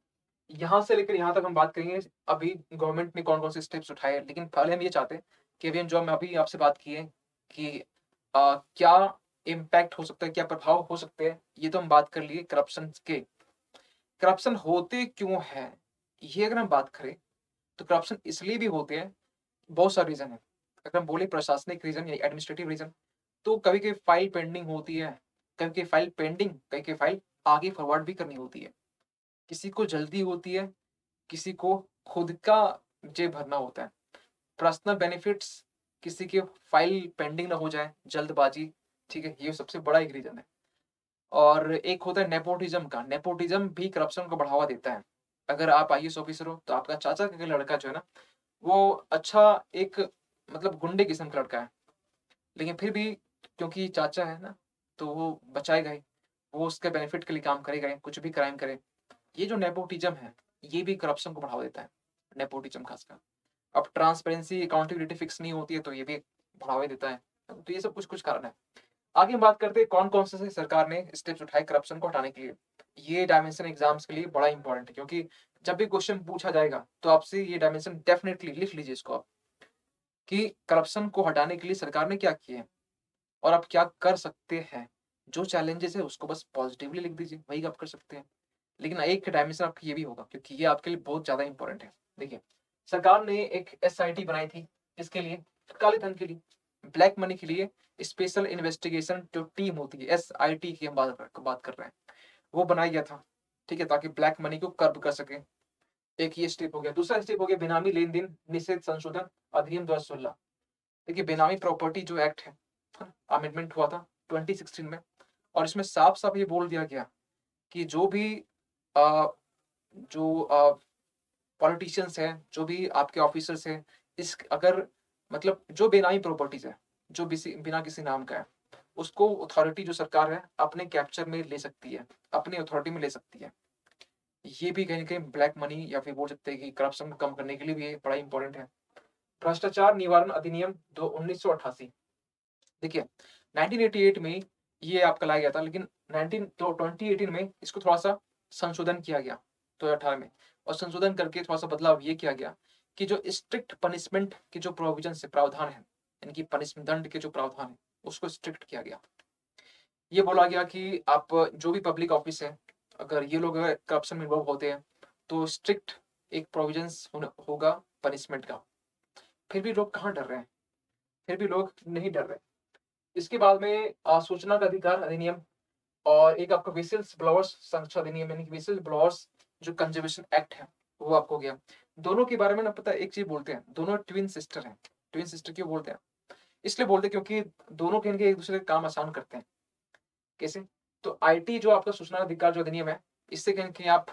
S1: यहाँ से लेकर यहाँ तक हम बात करेंगे अभी गवर्नमेंट ने कौन कौन से स्टेप्स उठाए हैं। लेकिन पहले हम ये चाहते हैं कि अभी जो हम अभी आपसे बात की है कि क्या इम्पैक्ट हो सकता है, क्या प्रभाव हो सकते हैं, ये तो हम बात कर लिए करप्शन के। करप्शन होते क्यों है, ये अगर हम बात करें, तो करप्शन इसलिए भी होते हैं, बहुत सारे रीजन है। अगर हम बोले प्रशासनिक रीजन या एडमिनिस्ट्रेटिव रीजन, तो कभी कभी फाइल पेंडिंग होती है, कभी कभी फाइल पेंडिंग, कभी कभी फाइल आगे फॉरवर्ड भी करनी होती है। किसी को जल्दी होती है, किसी को खुद का जेब भरना होता है, पर्सनल बेनिफिट्स, किसी के फाइल पेंडिंग ना हो जाए, जल्दबाजी, ठीक है, ये सबसे बड़ा एक रीजन है। और एक होता है नेपोटिज्म का। नेपोटिज्म भी करप्शन को बढ़ावा देता है। अगर आप आईएएस ऑफिसर हो तो आपका चाचा का लड़का जो है ना, वो अच्छा एक मतलब गुंडे किस्म का लड़का है, लेकिन फिर भी क्योंकि चाचा है ना, तो वो बचाएगा ही, वो उसके बेनिफिट के लिए काम करेगा ही, कुछ भी क्राइम करे। ये जो नेपोटिज्म है, ये भी करप्शन को बढ़ावा देता है, नेपोटिज्म खासकर। अब ट्रांसपेरेंसी, अकाउंटेबिलिटी फिक्स नहीं होती है, तो ये भी बढ़ावा देता है। तो ये सब कुछ-कुछ कारण है। आगे हम बात करते हैं कौन-कौन से सरकार ने स्टेप्स उठाए करप्शन को हटाने के लिए। ये डायमेंशन एग्ज़ाम्स के लिए बड़ा इम्पोर्टेंट है, क्योंकि जब भी क्वेश्चन पूछा जाएगा, तो आपसे ये डायमेंशन डेफिनिटली लिख लीजिए इसको आप, कि करप्शन को हटाने के लिए सरकार ने क्या किए हैं और आप क्या कर सकते हैं। जो चैलेंजेस है उसको बस पॉजिटिवली लिख दीजिए, वही आप कर सकते हैं। लेकिन एक डायमेंशन आपका ये भी होगा, क्योंकि ये आपके लिए बहुत ज़्यादा इम्पोर्टेंट है। देखिए, सरकार ने एक एसआईटी बनाई थी, किसके लिए? काले धन के लिए, ब्लैक मनी के लिए। स्पेशल इन्वेस्टिगेशन जो टीम होती है, एसआईटी की हम बात कर रहे हैं, वो बनाया गया था, ठीक है? ताकि ब्लैक मनी को कर्ब कर सके। एक ये स्टेप हो गया। दूसरा स्टेप हो गया बेनामी लेन-देन निषेध संशोधन अधिनियम 2016। देखिए, बेनामी प्रॉपर्टी जो एक्ट है, अमेंडमेंट हुआ था 2016 में, और इसमें साफ-साफ ये बोल दिया गया कि जो भी अ, जो पॉलिटिशियंस हैं, जो भी आपके ऑफिसर्स हैं, इस अगर मतलब जो बेनामी प्रॉपर्टीज़ है, जो बिना किसी नाम का है, उसको अथॉरिटी जो सरकार है, अपने कैप्चर में ले सकती है, अपनी अथॉरिटी में ले सकती है। ये भी कहीं न कहीं ब्लैक मनी या फिर बोल सकते हैं कि करप्शन को कम करने के लिए भी ये बड़ा इम्पोर्टेंट है। भ्रष्टाचार निवारण अधिनियम दो 1988। देखिए, 1988 में ये आपका लाया गया था, लेकिन 2018 में इसको थोड़ा-सा संशोधन किया गया, 2018 में, और संशोधन करके थोड़ा-सा बदलाव ये किया गया कि जो स्ट्रिक्ट पनिशमेंट के जो प्रोविजन्स है, प्रावधान है, यानी कि दंड के जो प्रावधान है, उसको स्ट्रिक्ट किया गया। ये बोला गया कि आप जो भी पब्लिक ऑफिस है, अगर ये लोग अगर करप्शन में इन्वॉल्व होते हैं, तो स्ट्रिक्ट एक प्रोविजन्स होगा पनिशमेंट का। फिर भी लोग कहाँ डर रहे हैं? फिर भी लोग नहीं डर रहे। इसके बाद में सूचना का अधिकार अधिनियम, और एक आपका व्हिसिल्स ब्लोअर्स संरक्षण अधिनियम, यानी कि व्हिसिल ब्लोअर्स जो कंजर्वेशन एक्ट है, वो आपको हो गया। दोनों के बारे में ना पता है, एक चीज़ बोलते हैं, दोनों ट्विन सिस्टर हैं। ट्विन सिस्टर क्यों बोलते हैं? इसलिए बोलते हैं क्योंकि दोनों कहीं न कहीं एक-दूसरे का काम आसान करते हैं। कैसे? तो आईटी जो आपका सूचना अधिकार जो अधिनियम है, इससे कहीं न कहीं आप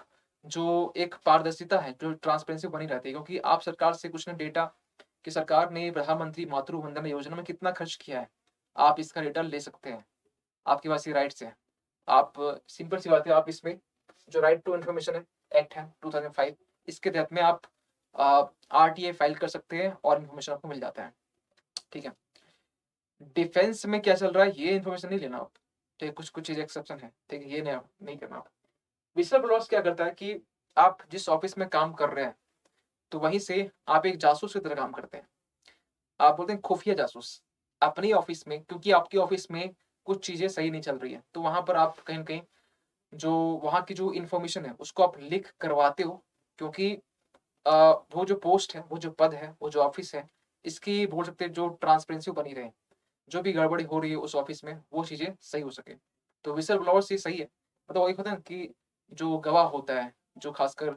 S1: जो एक पारदर्शिता है, जो ट्रांसपेरेंसी बनी रहती है, क्योंकि आप सरकार से कुछ ना डेटा कि सरकार ने प्रधानमंत्री मातृ वंदना योजना में कितना खर्च किया है, आप इसका डेटा ले सकते हैं। आपके पास ये राइट्स हैं। आप सिंपल सी बात है, आप इसमें जो राइट टू इन्फॉर्मेशन है एक्ट है 2005, इसके तहत में आप आरटीआई फाइल कर सकते हैं और इन्फॉर्मेशन आपको मिल जाता है। ठीक है? डिफेंस में क्या चल रहा है ये इन्फॉर्मेशन नहीं लेना आप। ठीक है? कुछ-कुछ चीज़ एक्सेप्शन है। ठीक है? ये नहीं करना आप। व्हिसल ब्लोअर्स क्या करता है कि आप जिस ऑफिस में काम कर रहे हैं, तो वहीं से आप एक जासूस की तरह काम करते हैं। आप बोलते हैं खुफिया जासूस। अपनी ऑफिस में, क्योंकि आपकी ऑफिस में कुछ चीज़ें सही नहीं चल रही है, तो वहाँ पर आप कहीं न कहीं जो वहाँ की जो इन्फॉर्मेशन है, उसको आप लीक करवाते हो, क्योंकि अ, वो जो पोस्ट है, वो जो पद है, वो जो ऑफिस है, इसकी बोल सकते हैं जो ट्रांसपेरेंसी बनी रहे। जो भी गड़बड़ी हो रही है उस ऑफिस में, वो चीज़ें सही हो सके। तो व्हिसल ब्लोअर्स ये सही है। मतलब वो एक होता है ना कि जो गवाह होता है, जो खासकर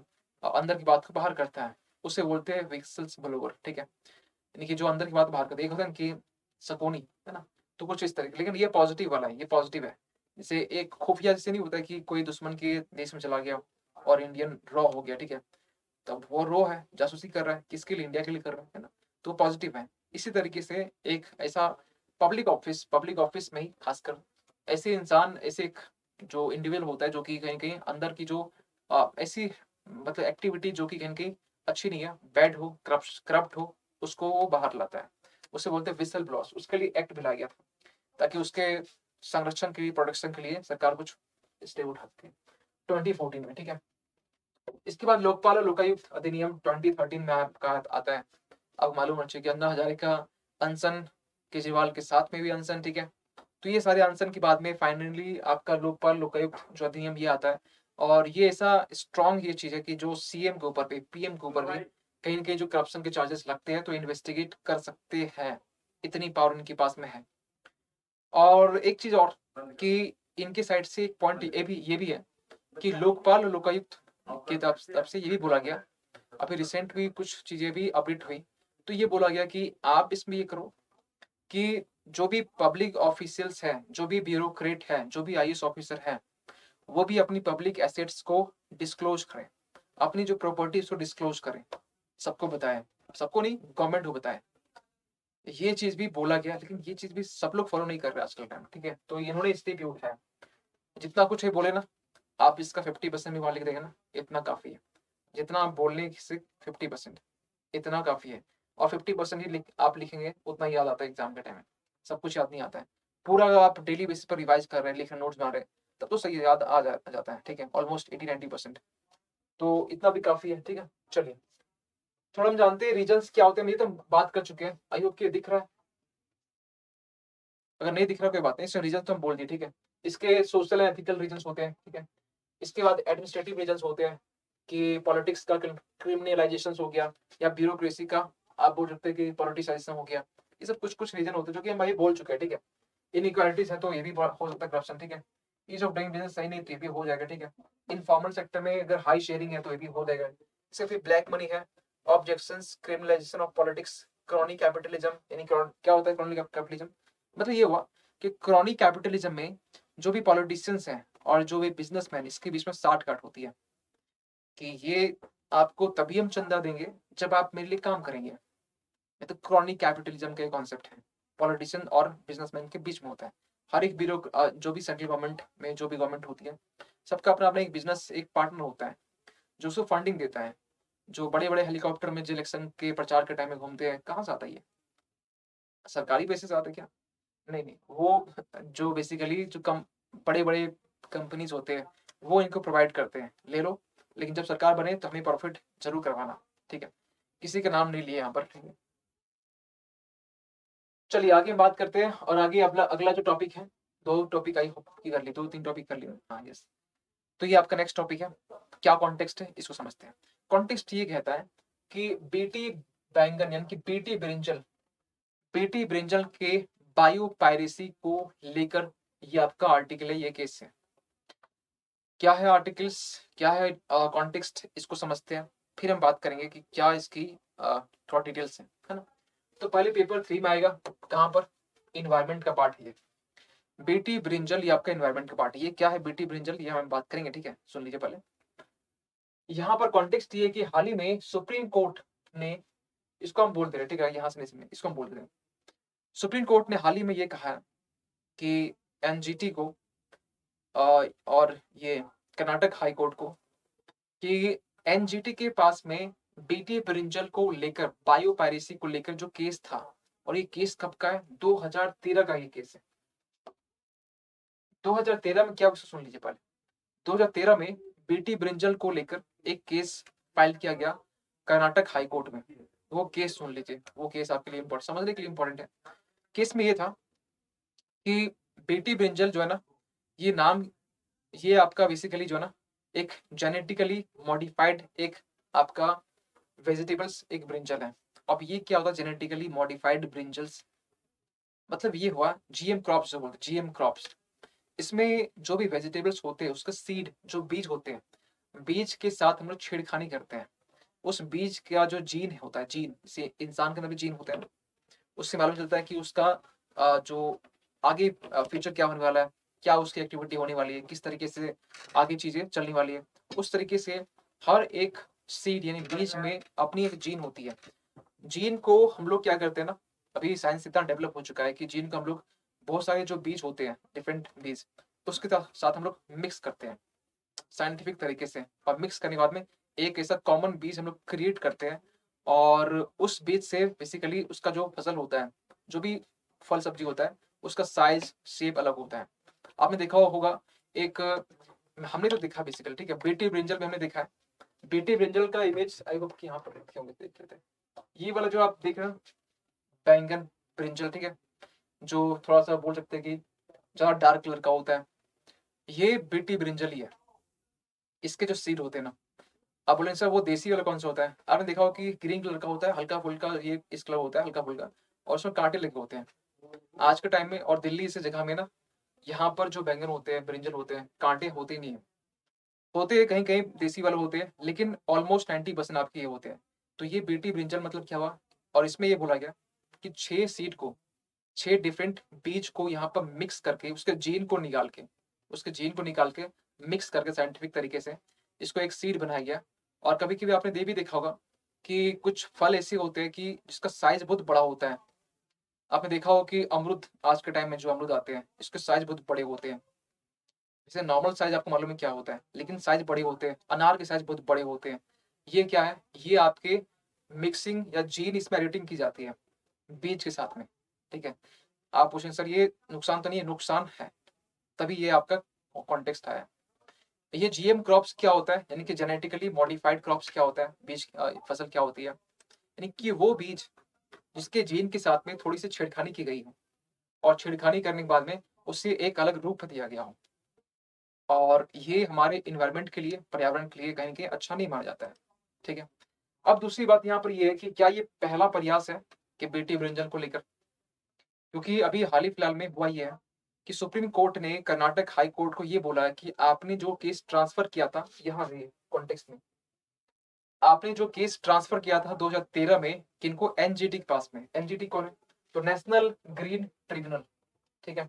S1: अंदर की बात को बाहर करता है, उसे बोलते हैं व्हिसल्स ब्लोअर, ठीक है? यानी कि जो अंदर की बात बाहर करता है। एक होता है ना कि शकुनी, है ना? तो कुछ इस तरीके, लेकिन ये पॉज़िटिव वाला है, ये पॉज़िटिव है। जैसे एक खुफिया जैसे नहीं होता है कि कोई दुश्मन के देश में चला गया और इंडियन रॉ हो गया, ठीक है? तब वो रॉ है, जासूसी कर रहा है, किसके लिए? इंडिया के लिए कर रहा है ना? तो पॉज़िटिव है। इसी तरीके से एक ऐसा पब्लिक ऑफ़िस में ही खासकर ऐसे इंसान, ऐसे एक जो इंडिविजुअल होता है, जो कि कहीं न कहीं अंदर की जो ऐसी मतलब एक्टिविटी जो कि कहीं न कहीं अच्छी नहीं है, बैड हो, करप्ट हो, उसको वो बाहर लाता है। उसे बोलते हैं व्हिसल ब्लोअर्स। उसके लिए एक्ट भी लाया गया था, ताकि उसके संरक्षण के लिए, प्रोटेक्शन के लिए सरकार कुछ स्टेप उठाती है, 2014 में, ठीक है? इसके बाद लोकपाल और लोकायुक्त अधिनियम 2013 में आपका आता है। अब मालूम होना चाहिए कि अन्ना हजारे का अनशन, केजरीवाल के साथ में भी अनशन, ठीक है? तो ये सारे अनशन के बाद में फाइनली आपका लोकपाल लोकायुक्त जो अधिनियम ये आता है, और ये ऐसा स्ट्रॉन्ग ये चीज़ है कि जो सीएम के ऊपर भी, पीएम के ऊपर भी कहीं न कहीं जो करप्शन के चार्जेस लगते हैं, तो इन्वेस्टिगेट कर सकते हैं। इतनी पावर इनके पास में है। और एक चीज़ और कि इनके साइड से एक पॉइंट ये भी है कि लोकपाल और लोकायुक्त की तरफ से ये भी बोला गया, अभी रिसेंट भी कुछ चीज़ें भी अपडेट हुई, तो ये बोला गया कि आप इसमें ये करो कि जो भी पब्लिक ऑफिशियल्स हैं, जो भी ब्यूरोक्रेट हैं, जो भी आईएएस ऑफिसर हैं, वो भी अपनी पब्लिक एसेट्स को डिस्क्लोज करें, अपनी जो प्रॉपर्टी उसको डिस्क्लोज करें, सबको बताएं, सबको नहीं, गवर्नमेंट को बताएं। ये चीज भी बोला गया, लेकिन ये चीज भी सब लोग फॉलो नहीं कर रहे आजकल टाइम, ठीक है। तो इन्होंने इसलिए भी उठाया, जितना कुछ है बोले ना, आप इसका 50% भी वहां लिख देंगे ना, इतना काफी है। जितना आप बोलने से 50%, इतना काफी है। और 50% ही आप लिखेंगे, उतना ही याद आता है एग्जाम के टाइम में। सब कुछ याद नहीं आता है। पूरा अगर आप डेली बेसिस पर रिवाइज कर रहे हैं, लिख रहे, नोट्स बना रहे हैं, तब तो सही याद आ जाता है, ठीक है, ऑलमोस्ट 80-90%। तो इतना भी काफी है, ठीक है। चलिए थोड़ा हम जानते हैं रीजंस क्या होते हैं। ये तो बात कर चुके हैं, आई होप कि दिख रहा है। अगर नहीं दिख रहा कोई बात नहीं, इसके रीजन तो हम बोल दिए, ठीक है। इसके सोशल एंड एथिकल रीजंस होते हैं, ठीक है। इसके बाद एडमिनिस्ट्रेटिव रीजंस होते हैं कि पॉलिटिक्स का क्रिमिनलाइजेशन हो गया, या ब्यूरोक्रेसी का आप बोल सकते हैं कि पॉलिटिसाइजेशन हो गया। ये सब कुछ कुछ रीजन होते हैं जो कि हम भाई बोल चुके हैं, ठीक है। इनइक्वालिटीज है तो ये भी हो सकता है, करप्शन, ठीक है। ईज ऑफ डूइंग बिजनेस सही नहीं तो ये भी हो जाएगा, ठीक है। इनफॉर्मल सेक्टर में अगर हाई शेयरिंग है तो ये भी हो जाएगा। इससे फिर ब्लैक मनी है, objections, criminalisation of politics, chronic capitalism. यानी क्या होता है क्रॉनिक कैपिटलिज्म? मतलब ये हुआ कि क्रॉनिक कैपिटलिज्म में जो भी पॉलिटिशियंस हैं और जो भी बिजनेसमैन, इसके बीच में साठ गांठ होती है कि ये आपको तभी हम चंदा देंगे जब आप मेरे लिए काम करेंगे। ये तो क्रॉनिक कैपिटलिज्म का कॉन्सेप्ट है, पॉलिटिशियन और बिजनेसमैन के बीच में होता है। हर एक ब्यूरो जो भी सेंट्रल गवर्नमेंट में जो भी गवर्नमेंट होती है, सबका अपना अपना एक बिजनेस, एक पार्टनर होता है जो उसको फंडिंग देता है। जो बड़े बड़े हेलीकॉप्टर में जो इलेक्शन के प्रचार के टाइम में घूमते हैं, कहाँ से आता है ये? सरकारी पैसे से आता है क्या? नहीं नहीं, वो जो बेसिकली जो कम बड़े बड़े कंपनीज होते हैं, वो इनको प्रोवाइड करते हैं, ले लो, लेकिन जब सरकार बने तो हमें प्रॉफिट जरूर करवाना, ठीक है। किसी का नाम नहीं लिए यहाँ पर, ठीक है। चलिए आगे बात करते हैं, और आगे अगला अगला जो टॉपिक है, दो टॉपिक आई होप की कर ली, दो तीन टॉपिक कर लिए, हाँ यस। तो ये आपका नेक्स्ट टॉपिक है। क्या कॉन्टेक्स्ट है, इसको समझते हैं। कॉन्टेक्स्ट ये कहता है कि बीटी बैंगन यानी कि बीटी ब्रिंजल के बायो पायरेसी को लेकर ये आपका आर्टिकल है, ये केस है। क्या है आर्टिकल्स, क्या है कॉन्टेक्स्ट, इसको समझते हैं, फिर हम बात करेंगे कि क्या इसकी थोड़ा डिटेल्स है ना। तो पहले पेपर 3 में आएगा, कहाँ पर? इन्वायरमेंट का पार्ट है ये। बीटी ब्रिंजल ये आपका इन्वायरमेंट का पार्ट है। ये क्या है बीटी ब्रिंजल, ये हम बात करेंगे, ठीक है। सुन लीजिए पहले, यहाँ पर कॉन्टेक्स्ट ये है कि हाल ही में सुप्रीम कोर्ट ने, इसको हम बोल दे रहे हैं, ठीक है, यहाँ से नहीं, इसको हम बोल दे रहे हैं। सुप्रीम कोर्ट ने हाल ही में ये कहा कि एनजीटी को और ये कर्नाटक हाई कोर्ट को कि एनजीटी के पास में बीटी ब्रिंजल को लेकर, बायो पायरेसी को लेकर जो केस था, और ये केस कब का है? 2013 का ये केस है। 2013 में क्या हुआ, सुन लीजिए पहले। 2013 में बीटी ब्रिंजल को लेकर एक केस फाइल किया गया कर्नाटक हाई कोर्ट में। वो केस सुन लीजिए, वो केस आपके लिए समझने के लिए इंपॉर्टेंट है। केस में ये था कि बेटी ब्रिंजल जो है ना, ये नाम, ये आपका बेसिकली जो है ना, एक जेनेटिकली मॉडिफाइड एक आपका वेजिटेबल्स एक ब्रिंजल है। अब ये क्या होता है जेनेटिकली मॉडिफाइड ब्रिंजल्स? मतलब ये हुआ जीएम क्रॉप्स, जो बोलते हैं जीएम क्रॉप्स। इसमें जो भी वेजिटेबल्स होते हैं, उसका सीड, जो बीज होते हैं, बीज के साथ हम लोग छेड़खानी करते हैं। उस बीज का जो जीन होता है, जीन से इंसान के अंदर भी जीन होता है, उससे मालूम चलता है कि उसका जो आगे फ्यूचर क्या होने वाला है, क्या उसकी एक्टिविटी होने वाली है, किस तरीके से आगे चीजें चलने वाली है। उस तरीके से हर एक सीड यानी बीज में अपनी एक जीन होती है। जीन को हम लोग क्या करते हैं ना, अभी साइंस इतना डेवलप हो चुका है कि जीन को हम लोग बहुत सारे जो बीज होते हैं, डिफरेंट बीज, उसके साथ हम लोग मिक्स करते हैं साइंटिफिक तरीके से, और मिक्स करने के बाद में एक ऐसा कॉमन बीज हम लोग क्रिएट करते हैं। और उस बीज से बेसिकली उसका जो फसल होता है, जो भी फल सब्जी होता है, उसका साइज शेप अलग होता है। आपने देखा होगा एक, हमने तो देखा बेसिकली, ठीक है, बेटी ब्रिंजल में हमने देखा है। बेटी ब्रिंजल का इमेज आई होप कि यहाँ पर देखे होंगे, देख लेते हैं। ये वाला जो आप देख रहे हो बैंगन ब्रिंजल, ठीक है, जो थोड़ा सा बोल सकते हैं कि ज्यादा डार्क कलर का होता है, ये बेटी ब्रिंजल ही है। इसके जो सीड होते हैं ना, आप बोलेंगे सर वो देसी वाला कौन सा होता है? आपने देखा हो कि ग्रीन कलर का होता है, हल्का फुल्का, ये इस कलर होता है हल्का फुल्का, और उसमें कांटे लगे होते हैं। आज के टाइम में और दिल्ली से जगह में ना, यहाँ पर जो बैंगन होते हैं, ब्रिंजल होते हैं, कांटे होते ही नहीं है। होते हैं कहीं कहीं देसी वाले होते हैं, लेकिन ऑलमोस्ट 90% आपके ये होते हैं। तो ये बीटी ब्रिंजल मतलब क्या हुआ? और इसमें ये बोला गया कि 6 सीड को 6 डिफरेंट बीज को यहाँ पर मिक्स करके उसके जीन को निकाल के मिक्स करके साइंटिफिक तरीके से इसको एक सीड बनाया गया। और कभी-कभी आपने ये भी देखा होगा कि कुछ फल ऐसे होते हैं कि जिसका साइज़ बहुत बड़ा होता है। आपने देखा होगा कि अमरूद, आज के टाइम में जो अमरूद आते हैं, इसके साइज़ बहुत बड़े होते हैं। जैसे नॉर्मल साइज़ आपको मालूम है क्या होता है, लेकिन साइज़ बड़े होते हैं। अनार के साइज़ बहुत बड़े होते हैं। ये क्या है? ये आपके मिक्सिंग या जीन इसमें एडिटिंग की जाती है, बीज के साथ में, ठीक है? आप पूछेंगे सर ये नुकसान तो नहीं है? नुकसान है, तभी ये आपका कॉन्टेक्स्ट आया। ये जीएम क्रॉप्स क्या होता है? यानी कि जेनेटिकली मॉडिफाइड क्रॉप्स क्या होता है? फसल क्या होती है? यानी कि वो बीज जिसके जीन के साथ में थोड़ी-सी छेड़खानी की गई हो और छेड़खानी करने के बाद में उसे एक अलग रूप दिया गया हो। और ये हमारे एनवायरनमेंट के लिए, पर्यावरण के लिए कहीं न कहीं अच्छा नहीं माना जाता है, ठीक है? अब दूसरी बात यहाँ पर ये है कि क्या ये पहला प्रयास है कि बेटी ब्रिंजल को लेकर? क्योंकि अभी हाल ही फिलहाल में हुआ ये है कि सुप्रीम कोर्ट ने कर्नाटक हाई कोर्ट को ये बोला है कि आपने जो केस ट्रांसफर किया था, यहाँ से कॉन्टेक्स्ट में, आपने जो केस ट्रांसफर किया था 2013 में किनको, एनजीटी के पास में। एनजीटी कौन है? तो नेशनल ग्रीन ट्रिब्यूनल, ठीक है?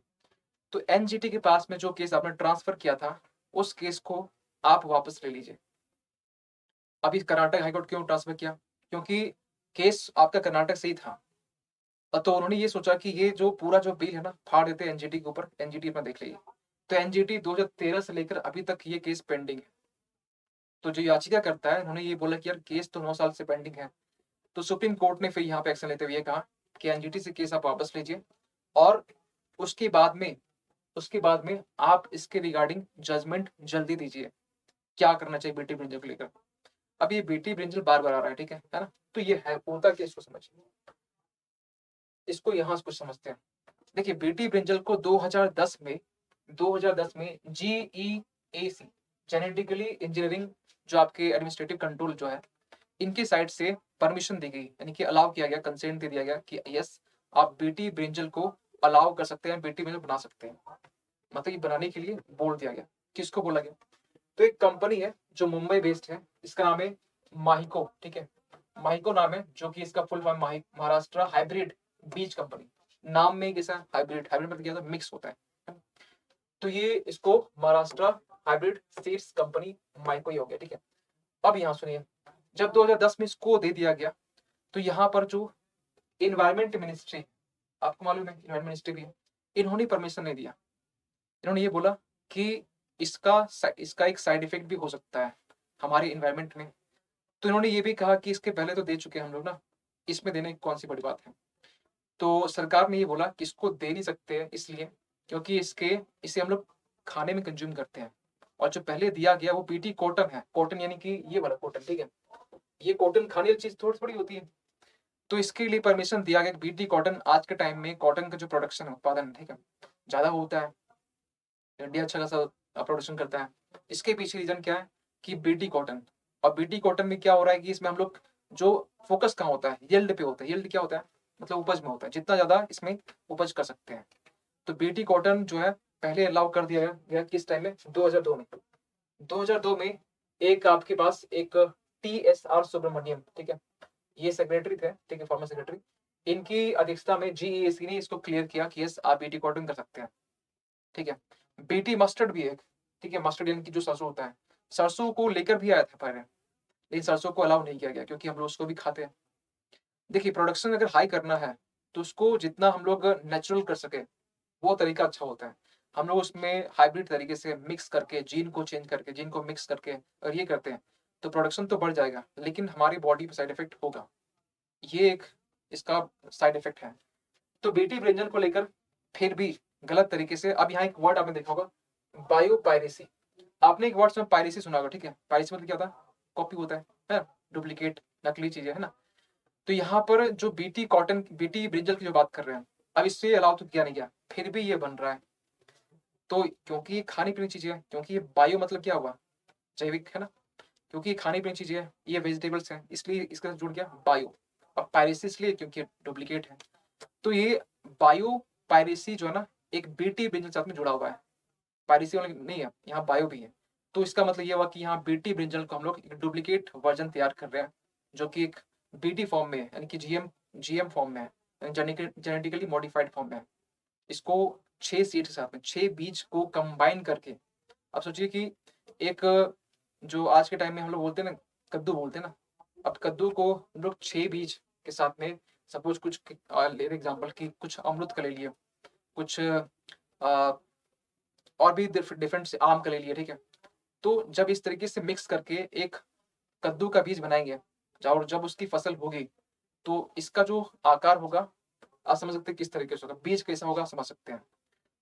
S1: तो एनजीटी के पास में जो केस आपने ट्रांसफर किया था, उस केस को आप वापस ले लीजिए। अभी कर्नाटक हाईकोर्ट क्यों ट्रांसफर किया? क्योंकि केस आपका कर्नाटक से ही था। तो उन्होंने ये सोचा कि ये जो पूरा जो बिल है ना, फाड़ देते हैं एनजीटी के ऊपर। एनजीटी अपना देख लीजिए। तो एनजीटी 2013 से लेकर अभी तक ये केस पेंडिंग है। तो जो याचिका करता है, उन्होंने ये बोला कि यार केस तो 9 साल से पेंडिंग है। तो सुप्रीम कोर्ट ने फिर यहाँ पे एक्शन लेते हुए ये कहा कि एनजीटी से केस आप वापस लीजिए और उसके बाद में आप इसके रिगार्डिंग जजमेंट जल्दी दीजिए। क्या करना चाहिए बेटी ब्रिंजल को लेकर? अब ये बेटी ब्रिंजल बार-बार आ रहा है ना? तो ये है होता क्या, इसको समझिए। इसको यहाँ से कुछ समझते हैं। देखिए बेटी ब्रिंजल को 2010 में जीईएसी, जेनेटिकली इंजीनियरिंग, जो आपके एडमिनिस्ट्रेटिव कंट्रोल जो है, इनकी साइड से परमिशन दी गई, यानी कि अलाउ किया गया, कंसेंट दे दिया गया कि यस, आप बेटी ब्रिंजल को अलाउ कर सकते हैं, बेटी ब्रिंजल बना सकते हैं। मतलब ये बनाने के लिए बोल दिया गया। किसको बोला गया? तो एक कंपनी है जो मुंबई बेस्ड है, इसका नाम है माहिको, ठीक है? माहिको नाम है, जो कि इसका फुल फॉर्म महाराष्ट्र हाइब्रिड बीज कंपनी। नाम में कैसा हाइब्रिड, हाइब्रिड मतलब क्या होता है? मिक्स होता है। तो ये इसको Maharashtra hybrid seeds company Mahyco ही हो गया, ठीक है? अब यहाँ सुनिए, जब 2010 में इसको दे दिया गया, तो यहाँ पर जो इन्वायरमेंट मिनिस्ट्री, आपको मालूम है इन्वायरमेंट मिनिस्ट्री भी है, इन्होंने परमिशन नहीं दिया। इन्होंने ये बोला कि इसका एक साइड इफेक्ट भी हो सकता है हमारे इन्वायरमेंट में। तो इन्होंने ये भी कहा कि इसके पहले तो दे चुके हैं हम लोग ना, इसमें देने की कौन सी बड़ी बात है? तो सरकार ने ये बोला कि इसको दे नहीं सकते हैं, इसलिए क्योंकि इसे हम लोग खाने में कंज्यूम करते हैं। और जो पहले दिया गया वो बीटी कॉटन है। कॉटन यानी कि ये वाला कॉटन, ठीक है? ये कॉटन खाने वाली चीज थोड़ी थोड़ी होती है। तो इसके लिए परमिशन दिया गया कि बीटी कॉटन, आज के टाइम में कॉटन का जो प्रोडक्शन है, उत्पादन, ठीक है, ज्यादा होता है। इंडिया अच्छा खासा प्रोडक्शन करता है। इसके पीछे रीजन क्या है कि बीटी कॉटन। और बीटी कॉटन में क्या हो रहा है कि इसमें हम लोग जो फोकस कहाँ होता है, यील्ड पे होता है। यील्ड क्या होता है? मतलब उपज में होता है, जितना ज्यादा इसमें उपज कर सकते हैं। तो बीटी कॉटन जो है पहले अलाउ कर दिया गया किस टाइम में? 2002 में। 2002 में एक आपके पास एक टीएसआर सुब्रमण्यम, ठीक है, ये सेक्रेटरी थे, ठीक है, फॉर्मर सेक्रेटरी। इनकी अध्यक्षता में जीईएसी ने इसको क्लियर किया कि यस, आप बीटी कॉटन कर सकते हैं, ठीक है? बीटी मस्टर्ड भी है, ठीक है? मस्टर्ड यानी कि जो सरसों होता है, सरसों को लेकर भी आया था पहले, लेकिन सरसों को अलाउ नहीं किया गया क्योंकि हम लोग उसको भी खाते हैं। देखिए प्रोडक्शन अगर हाई करना है तो उसको जितना हम लोग नेचुरल कर सके वो तरीका अच्छा होता है। हम लोग उसमें हाइब्रिड तरीके से मिक्स करके, जीन को चेंज करके, जीन को मिक्स करके और ये करते हैं, तो प्रोडक्शन तो बढ़ जाएगा, लेकिन हमारी बॉडी पे साइड इफेक्ट होगा। ये एक इसका साइड इफेक्ट है। तो बेटी ब्रिंजल को लेकर फिर भी गलत तरीके से, अब यहाँ एक वर्ड आपने देखा होगा, बायोपायरेसी। आपने एक वर्ड में पायरेसी सुना होगा, ठीक है? पायरेसी मतलब क्या होता है? कॉपी होता है, डुप्लीकेट, नकली चीजें, है ना? तो यहाँ पर जो बीटी कॉटन, बीटी ब्रिंजल की जो बात कर रहे हैं, अब इससे अलाउ तो किया नहीं गया, फिर भी ये बन रहा है। तो क्योंकि ये खाने पीने की चीजें है, क्योंकि ये बायो मतलब क्या हुआ? जैविक, है ना? क्योंकि ये खाने पीने की चीजें है, ये वेजिटेबल्स हैं, इसलिए इसके साथ जुड़ गया बायो। अब पायरेसी इसलिए क्योंकि डुप्लीकेट है। तो ये बायो पायरेसी जो है ना, एक बीटी ब्रिंजल के साथ में जुड़ा हुआ है। पायरेसी वाला नहीं है, यहाँ बायो भी है। तो इसका मतलब ये हुआ कि यहाँ बीटी ब्रिंजल को हम लोग एक डुप्लीकेट वर्जन तैयार कर रहे हैं, जो कि एक बीटी फॉर्म में है, यानी कि जीएम फॉर्म में है। जेनेटिकली मॉडिफाइड फॉर्म में है। इसको 6 सीड के साथ में 6 बीज को कंबाइन करके, अब सोचिए कि एक जो आज के टाइम में हम लोग बोलते हैं ना, कद्दू बोलते हैं ना, अब कद्दू को हम लोग 6 बीज के साथ में सपोज कुछ ले एग्जांपल कि कुछ अमरूद का ले लिए, कुछ और भी डिफरेंट से आम का ले लिए, ठीक है। तो जब इस तरीके से मिक्स करके एक कद्दू का बीज बनाएंगे और जब उसकी फसल होगी तो इसका जो आकार होगा, आप समझ सकते हैं किस तरीके से होगा, बीज कैसा होगा समझ सकते हैं।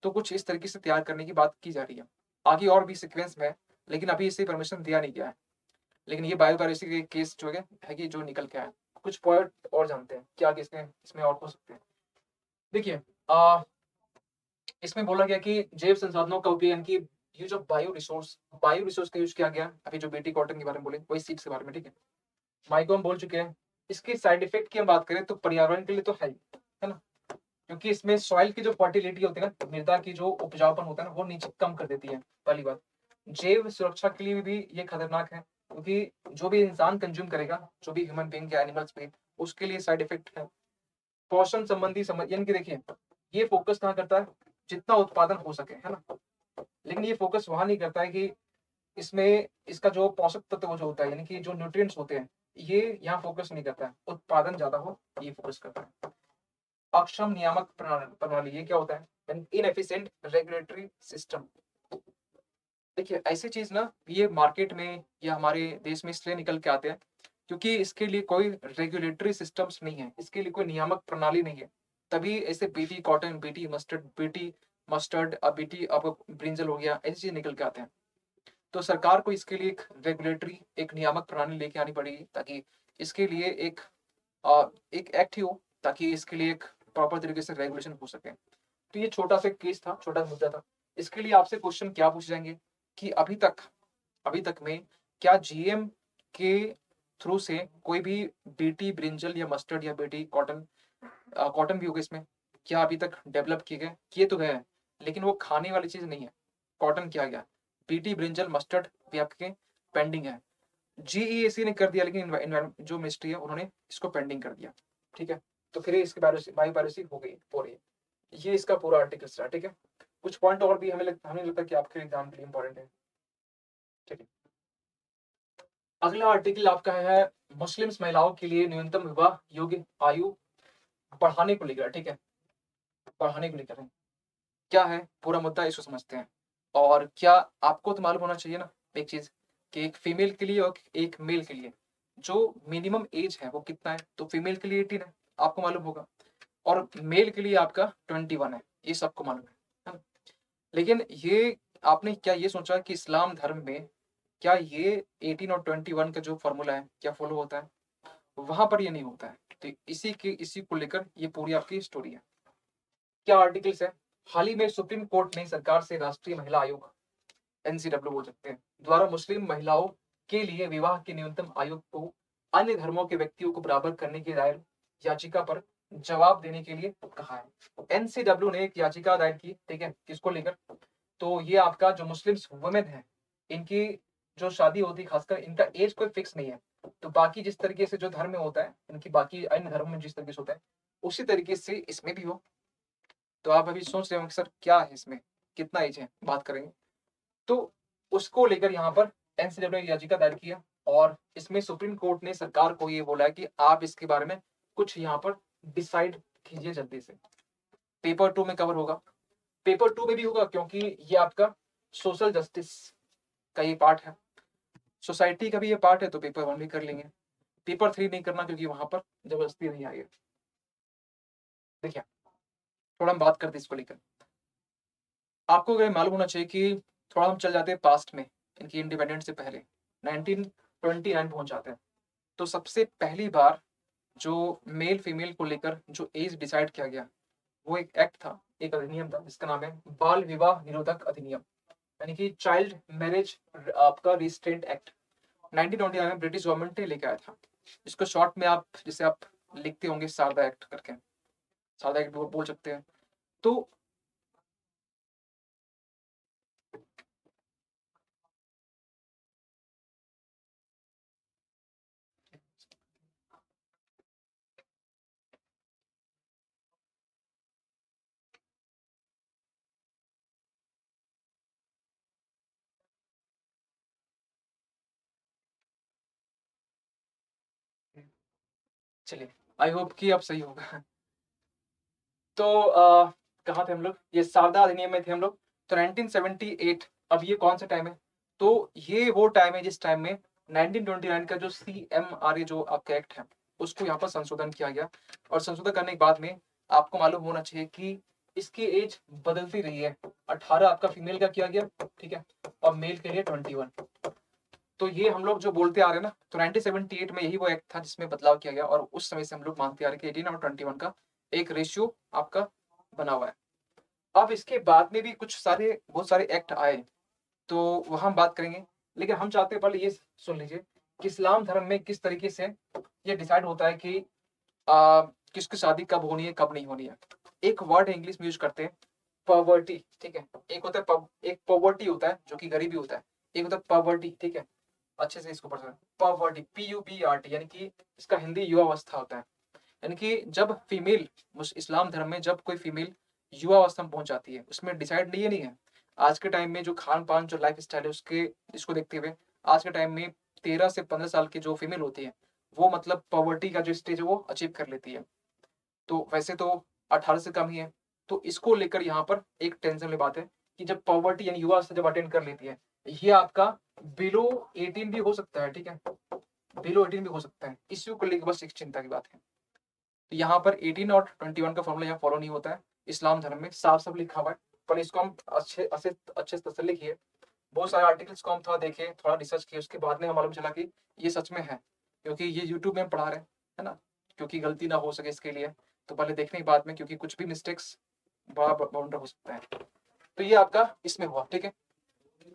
S1: तो कुछ इस तरीके से तैयार करने की बात की जा रही है। आगे और भी सीक्वेंस में है, लेकिन अभी इसे परमिशन दिया नहीं गया है। लेकिन ये बायोडायवर्सिटी के केस जो है कि जो निकल के आया। कुछ पॉइंट और जानते हैं क्या कि इसमें इसमें और हो सकते हैं। देखिए, इसमें बोला गया कि जैव संसाधनों का उपयोग, यानी कि यूज ऑफ बायो रिसोर्स का यूज किया गया। अभी जो बीटी कॉटन के बारे में बोले वही सीड्स के बारे में, ठीक है। माइको हम बोल चुके हैं। इसके साइड इफेक्ट की हम बात करें तो पर्यावरण के लिए तो है ना, क्योंकि इसमें सॉइल की जो फर्टिलिटी होती है ना, मृदा की जो उपजाऊपन होता है ना, वो नीचे कम कर देती है। पहली बात, जैव सुरक्षा के लिए भी ये खतरनाक है, क्योंकि जो भी इंसान कंज्यूम करेगा, जो भी ह्यूमन बीइंग या एनिमल्स पे, उसके लिए साइड इफेक्ट है। पोषण संबंधी समझ, यानी कि देखिए ये फोकस कहाँ करता है, जितना उत्पादन हो सके, है ना। लेकिन ये फोकस वहां नहीं करता है कि इसमें इसका जो पोषक तत्व जो होता है, यानी कि जो न्यूट्रिएंट्स होते हैं, ये यहाँ फोकस नहीं करता है। उत्पादन ज्यादा हो ये फोकस करता है। अक्षम नियामक प्रणाली, ये क्या होता है, इनएफिशिएंट रेगुलेटरी सिस्टम। देखिए ऐसी चीज ना, ये मार्केट में या हमारे देश में इसलिए निकल के आते हैं क्योंकि इसके लिए कोई रेगुलेटरी सिस्टम्स नहीं है, इसके लिए कोई नियामक प्रणाली नहीं है। तभी ऐसे बीटी कॉटन, बीटी मस्टर्ड, अब बीटी अब ब्रिंजल हो गया, ऐसी चीज निकल के आते हैं। तो सरकार को इसके लिए एक रेगुलेटरी, एक नियामक प्रणाली लेके आनी पड़ेगी, ताकि इसके लिए एक एक्ट ही हो, ताकि इसके लिए एक प्रॉपर तरीके से रेगुलेशन हो सके। तो ये छोटा सा केस था, छोटा सा मुद्दा था। इसके लिए आपसे क्वेश्चन क्या पूछे जाएंगे कि अभी तक में क्या जीएम के थ्रू से कोई भी बीटी ब्रिंजल या मस्टर्ड या बीटी कॉटन, कॉटन भी होगा इसमें, क्या अभी तक डेवलप किए तो गए हैं, लेकिन वो खाने वाली चीज नहीं है। कॉटन किया गया, बीटी ब्रिंजल मस्टर्ड भी आपके पेंडिंग है। जीईएसी ने कर दिया, लेकिन जो मिनिस्ट्री है उन्होंने इसको पेंडिंग कर दिया, ठीक है। तो फिर इसकी बायो पायरेसी हो रही है। ये इसका पूरा आर्टिकल था, ठीक है। कुछ पॉइंट और भी हमें लगता है कि आपके एग्जाम के लिए इंपॉर्टेंट है, ठीक है। अगला आर्टिकल आपका है मुस्लिम्स महिलाओं के लिए न्यूनतम विवाह योग्य आयु बढ़ाने को लेकर, ठीक है। बढ़ाने को लेकर है। क्या है पूरा मुद्दा, इसको समझते हैं। और क्या आपको तो मालूम होना चाहिए ना एक चीज, कि एक फीमेल के लिए और एक मेल के लिए जो मिनिमम एज है वो कितना है। तो फीमेल के लिए 18 है, आपको मालूम होगा, और मेल के लिए आपका 21 है, ये सबको मालूम है ना? लेकिन ये आपने क्या ये सोचा कि इस्लाम धर्म में क्या ये 18 और 21 का जो फॉर्मूला है क्या फॉलो होता है? वहां पर ये नहीं होता है। तो इसी को लेकर ये पूरी आपकी स्टोरी है। क्या आर्टिकल्स है, हाल ही में सुप्रीम कोर्ट ने सरकार से राष्ट्रीय महिला आयोग, एनसीडब्ल्यू बोल सकते हैं, द्वारा मुस्लिम महिलाओं के लिए विवाह की न्यूनतम आयु को अन्य धर्मों के व्यक्तियों को बराबर करने की दायर याचिका पर जवाब देने के लिए कहा है। एनसीडब्ल्यू ने एक याचिका दायर की, ठीक है, किसको लेकर? तो ये आपका जो मुस्लिम वुमेन है, इनकी जो शादी होती है, खासकर इनका एज कोई फिक्स नहीं है। तो बाकी जिस तरीके से जो धर्म में होता है, इनकी बाकी अन्य धर्म में जिस तरीके से होता है, उसी तरीके से इसमें भी हो। तो आप अभी सोच रहे हो कि सर क्या है इसमें, कितना एज है, बात करेंगे। तो उसको लेकर यहाँ पर एनसीडब्ल्यू ने याचिका दायर किया, और इसमें सुप्रीम कोर्ट ने सरकार को ये बोला है कि आप इसके बारे में कुछ यहाँ पर डिसाइड कीजिए जल्दी से। पेपर 2 में कवर होगा, पेपर 2 में भी होगा, क्योंकि ये आपका सोशल जस्टिस का ये पार्ट है, सोसाइटी का भी ये पार्ट है। तो पेपर 1 भी कर लेंगे, पेपर 3 नहीं करना, क्योंकि वहां पर जबरदस्ती नहीं आई है। देखिए थोड़ा हम बात करते हैं इसको लेकर। आपको अगर मालूम होना चाहिए कि थोड़ा हम चल जाते हैं पास्ट में, इनकी इंडिपेंडेंस से पहले 1929 पहुंच जाते हैं। तो सबसे पहली बार जो मेल फीमेल को लेकर जो एज डिसाइड किया गया, वो एक एक्ट था, एक अधिनियम था, जिसका नाम है बाल विवाह निरोधक अधिनियम, यानी कि चाइल्ड मैरिज आपका रिस्ट्रेंट एक्ट। 1929 में ब्रिटिश गवर्नमेंट ने लेके आया था। इसको शॉर्ट में आप जिसे आप लिखते होंगे सारदा एक्ट करके, सारदा एक्ट बोल सकते हैं। तो चलिए, आई होप कि अब सही होगा। तो कहाँ थे हम लोग? ये शारदा अधिनियम में थे हम लोग। तो 1978, अब ये कौन सा टाइम है? तो ये वो टाइम है जिस टाइम में 1929 का जो CMRA जो आपका एक्ट है, उसको यहाँ पर संशोधन किया गया। और संशोधन करने के बाद में आपको मालूम होना चाहिए कि इसकी एज बदलती रही है। 18 आपका फीमेल का किया गया, ठीक है, और मेल के लिए 21। तो ये हम लोग जो बोलते आ रहे हैं ना, तो 1978 में यही वो एक्ट था जिसमें बदलाव किया गया, और उस समय से हम लोग मानते आ रहे हैं कि 18 और 21 का एक रेशियो आपका बना हुआ है। अब इसके बाद में भी कुछ सारे बहुत सारे एक्ट आए, तो वह हम बात करेंगे। लेकिन हम चाहते हैं पहले ये सुन लीजिए कि इस्लाम धर्म में किस तरीके से ये डिसाइड होता है कि किसकी शादी कब होनी है कब नहीं होनी है। एक वर्ड इंग्लिश में यूज करते हैं, पॉवर्टी, ठीक है। एक होता है एक पॉवर्टी होता है जो कि गरीबी होता है, एक होता है पॉवर्टी, ठीक है। अच्छे से इसको पढ़ सकते, पॉवर्टी, PUBRT, यानी कि इसका हिंदी युवा अवस्था होता है। यानी कि जब फीमेल इस्लाम धर्म में जब कोई फीमेल युवा अवस्था में पहुंच जाती है, उसमें डिसाइड नहीं है। आज के टाइम में जो खान पान जो लाइफ स्टाइल है उसके इसको देखते हुए आज के टाइम में 13 से 15 साल की जो फीमेल होती है वो मतलब पॉवर्टी का जो स्टेज है वो अचीव कर लेती है। तो वैसे तो 18 से कम ही है। तो इसको लेकर यहाँ पर एक टेंशन वाली बात है कि जब पॉवर्टी यानी युवा अवस्था जब अटेंड कर लेती है, ये आपका बिलो 18 भी हो सकता है, ठीक है, बिलो 18 भी हो सकता है। इश्यू को लेकर बस एक चिंता की बात है। तो यहाँ पर 18 और 21 का फॉर्मूला यहाँ फॉलो नहीं होता है। इस्लाम धर्म में साफ साफ लिखा हुआ है, पर इसको हम अच्छे अच्छे अच्छे से तसल्ली किए, बहुत सारे आर्टिकल्स को हम थोड़ा देखे, थोड़ा रिसर्च किए, उसके बाद में हमें मालूम चला कि ये सच में है, क्योंकि ये यूट्यूब में हम पढ़ा रहे हैं, है ना, क्योंकि गलती ना हो सके इसके लिए। तो पहले देखने के बाद में, क्योंकि कुछ भी मिस्टेक्स बड़ा बाउंडर हो सकता है। तो ये आपका इसमें हुआ, ठीक है।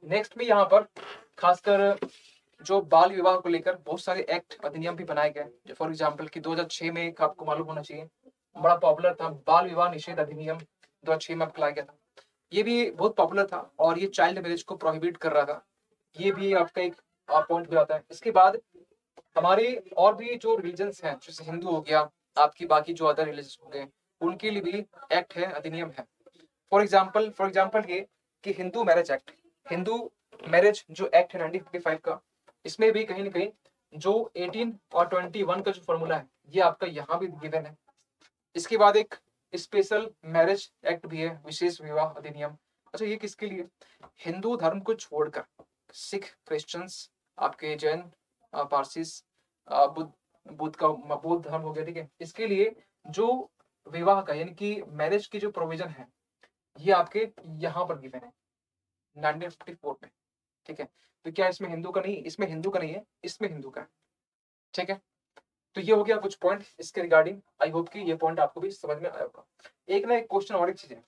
S1: नेक्स्ट में यहाँ पर खासकर जो बाल विवाह को लेकर बहुत सारे एक्ट अधिनियम भी बनाए गए। जो फॉर एग्जाम्पल कि 2006 में एक आपको मालूम होना चाहिए बड़ा पॉपुलर था, बाल विवाह निषेध अधिनियम 2006 में लाया गया था। ये भी बहुत पॉपुलर था और ये चाइल्ड मैरिज को प्रोहिबिट कर रहा था। ये भी आपका एक पॉइंट भी आता है। इसके बाद हमारे और भी जो रिलीजन्स हैं, जैसे हिंदू हो गया, आपकी बाकी जो अदर रिलीजन हो गए, उनके लिए भी एक्ट है, अधिनियम है। फॉर एग्जाम्पल ये कि Hindu marriage act, Hindu marriage जो एक्ट है 1955 का, इसमें भी कहीं ना कहीं जो 18 और 21 का जो फॉर्मूला है ये आपका यहाँ भी गिवन है। इसके बाद एक स्पेशल मैरिज एक्ट भी है, विशेष विवाह अधिनियम। अच्छा, ये किसके लिए? हिंदू धर्म को छोड़कर सिख, क्रिश्चियंस, आपके जैन, पारसीस, बुद्ध बुद्ध का बौद्ध धर्म हो गया, ठीक है, इसके लिए जो विवाह का यानी कि मैरिज की जो प्रोविजन है ये आपके यहाँ पर गिवन है 1954 में, ठीक है। तो क्या इसमें हिंदू का नहीं, इसमें हिंदू का नहीं है, इसमें हिंदू का है, ठीक है। तो ये हो गया कुछ पॉइंट इसके रिगार्डिंग। आई होप कि ये पॉइंट आपको भी समझ में आया होगा। एक ना एक क्वेश्चन और एक चीज है,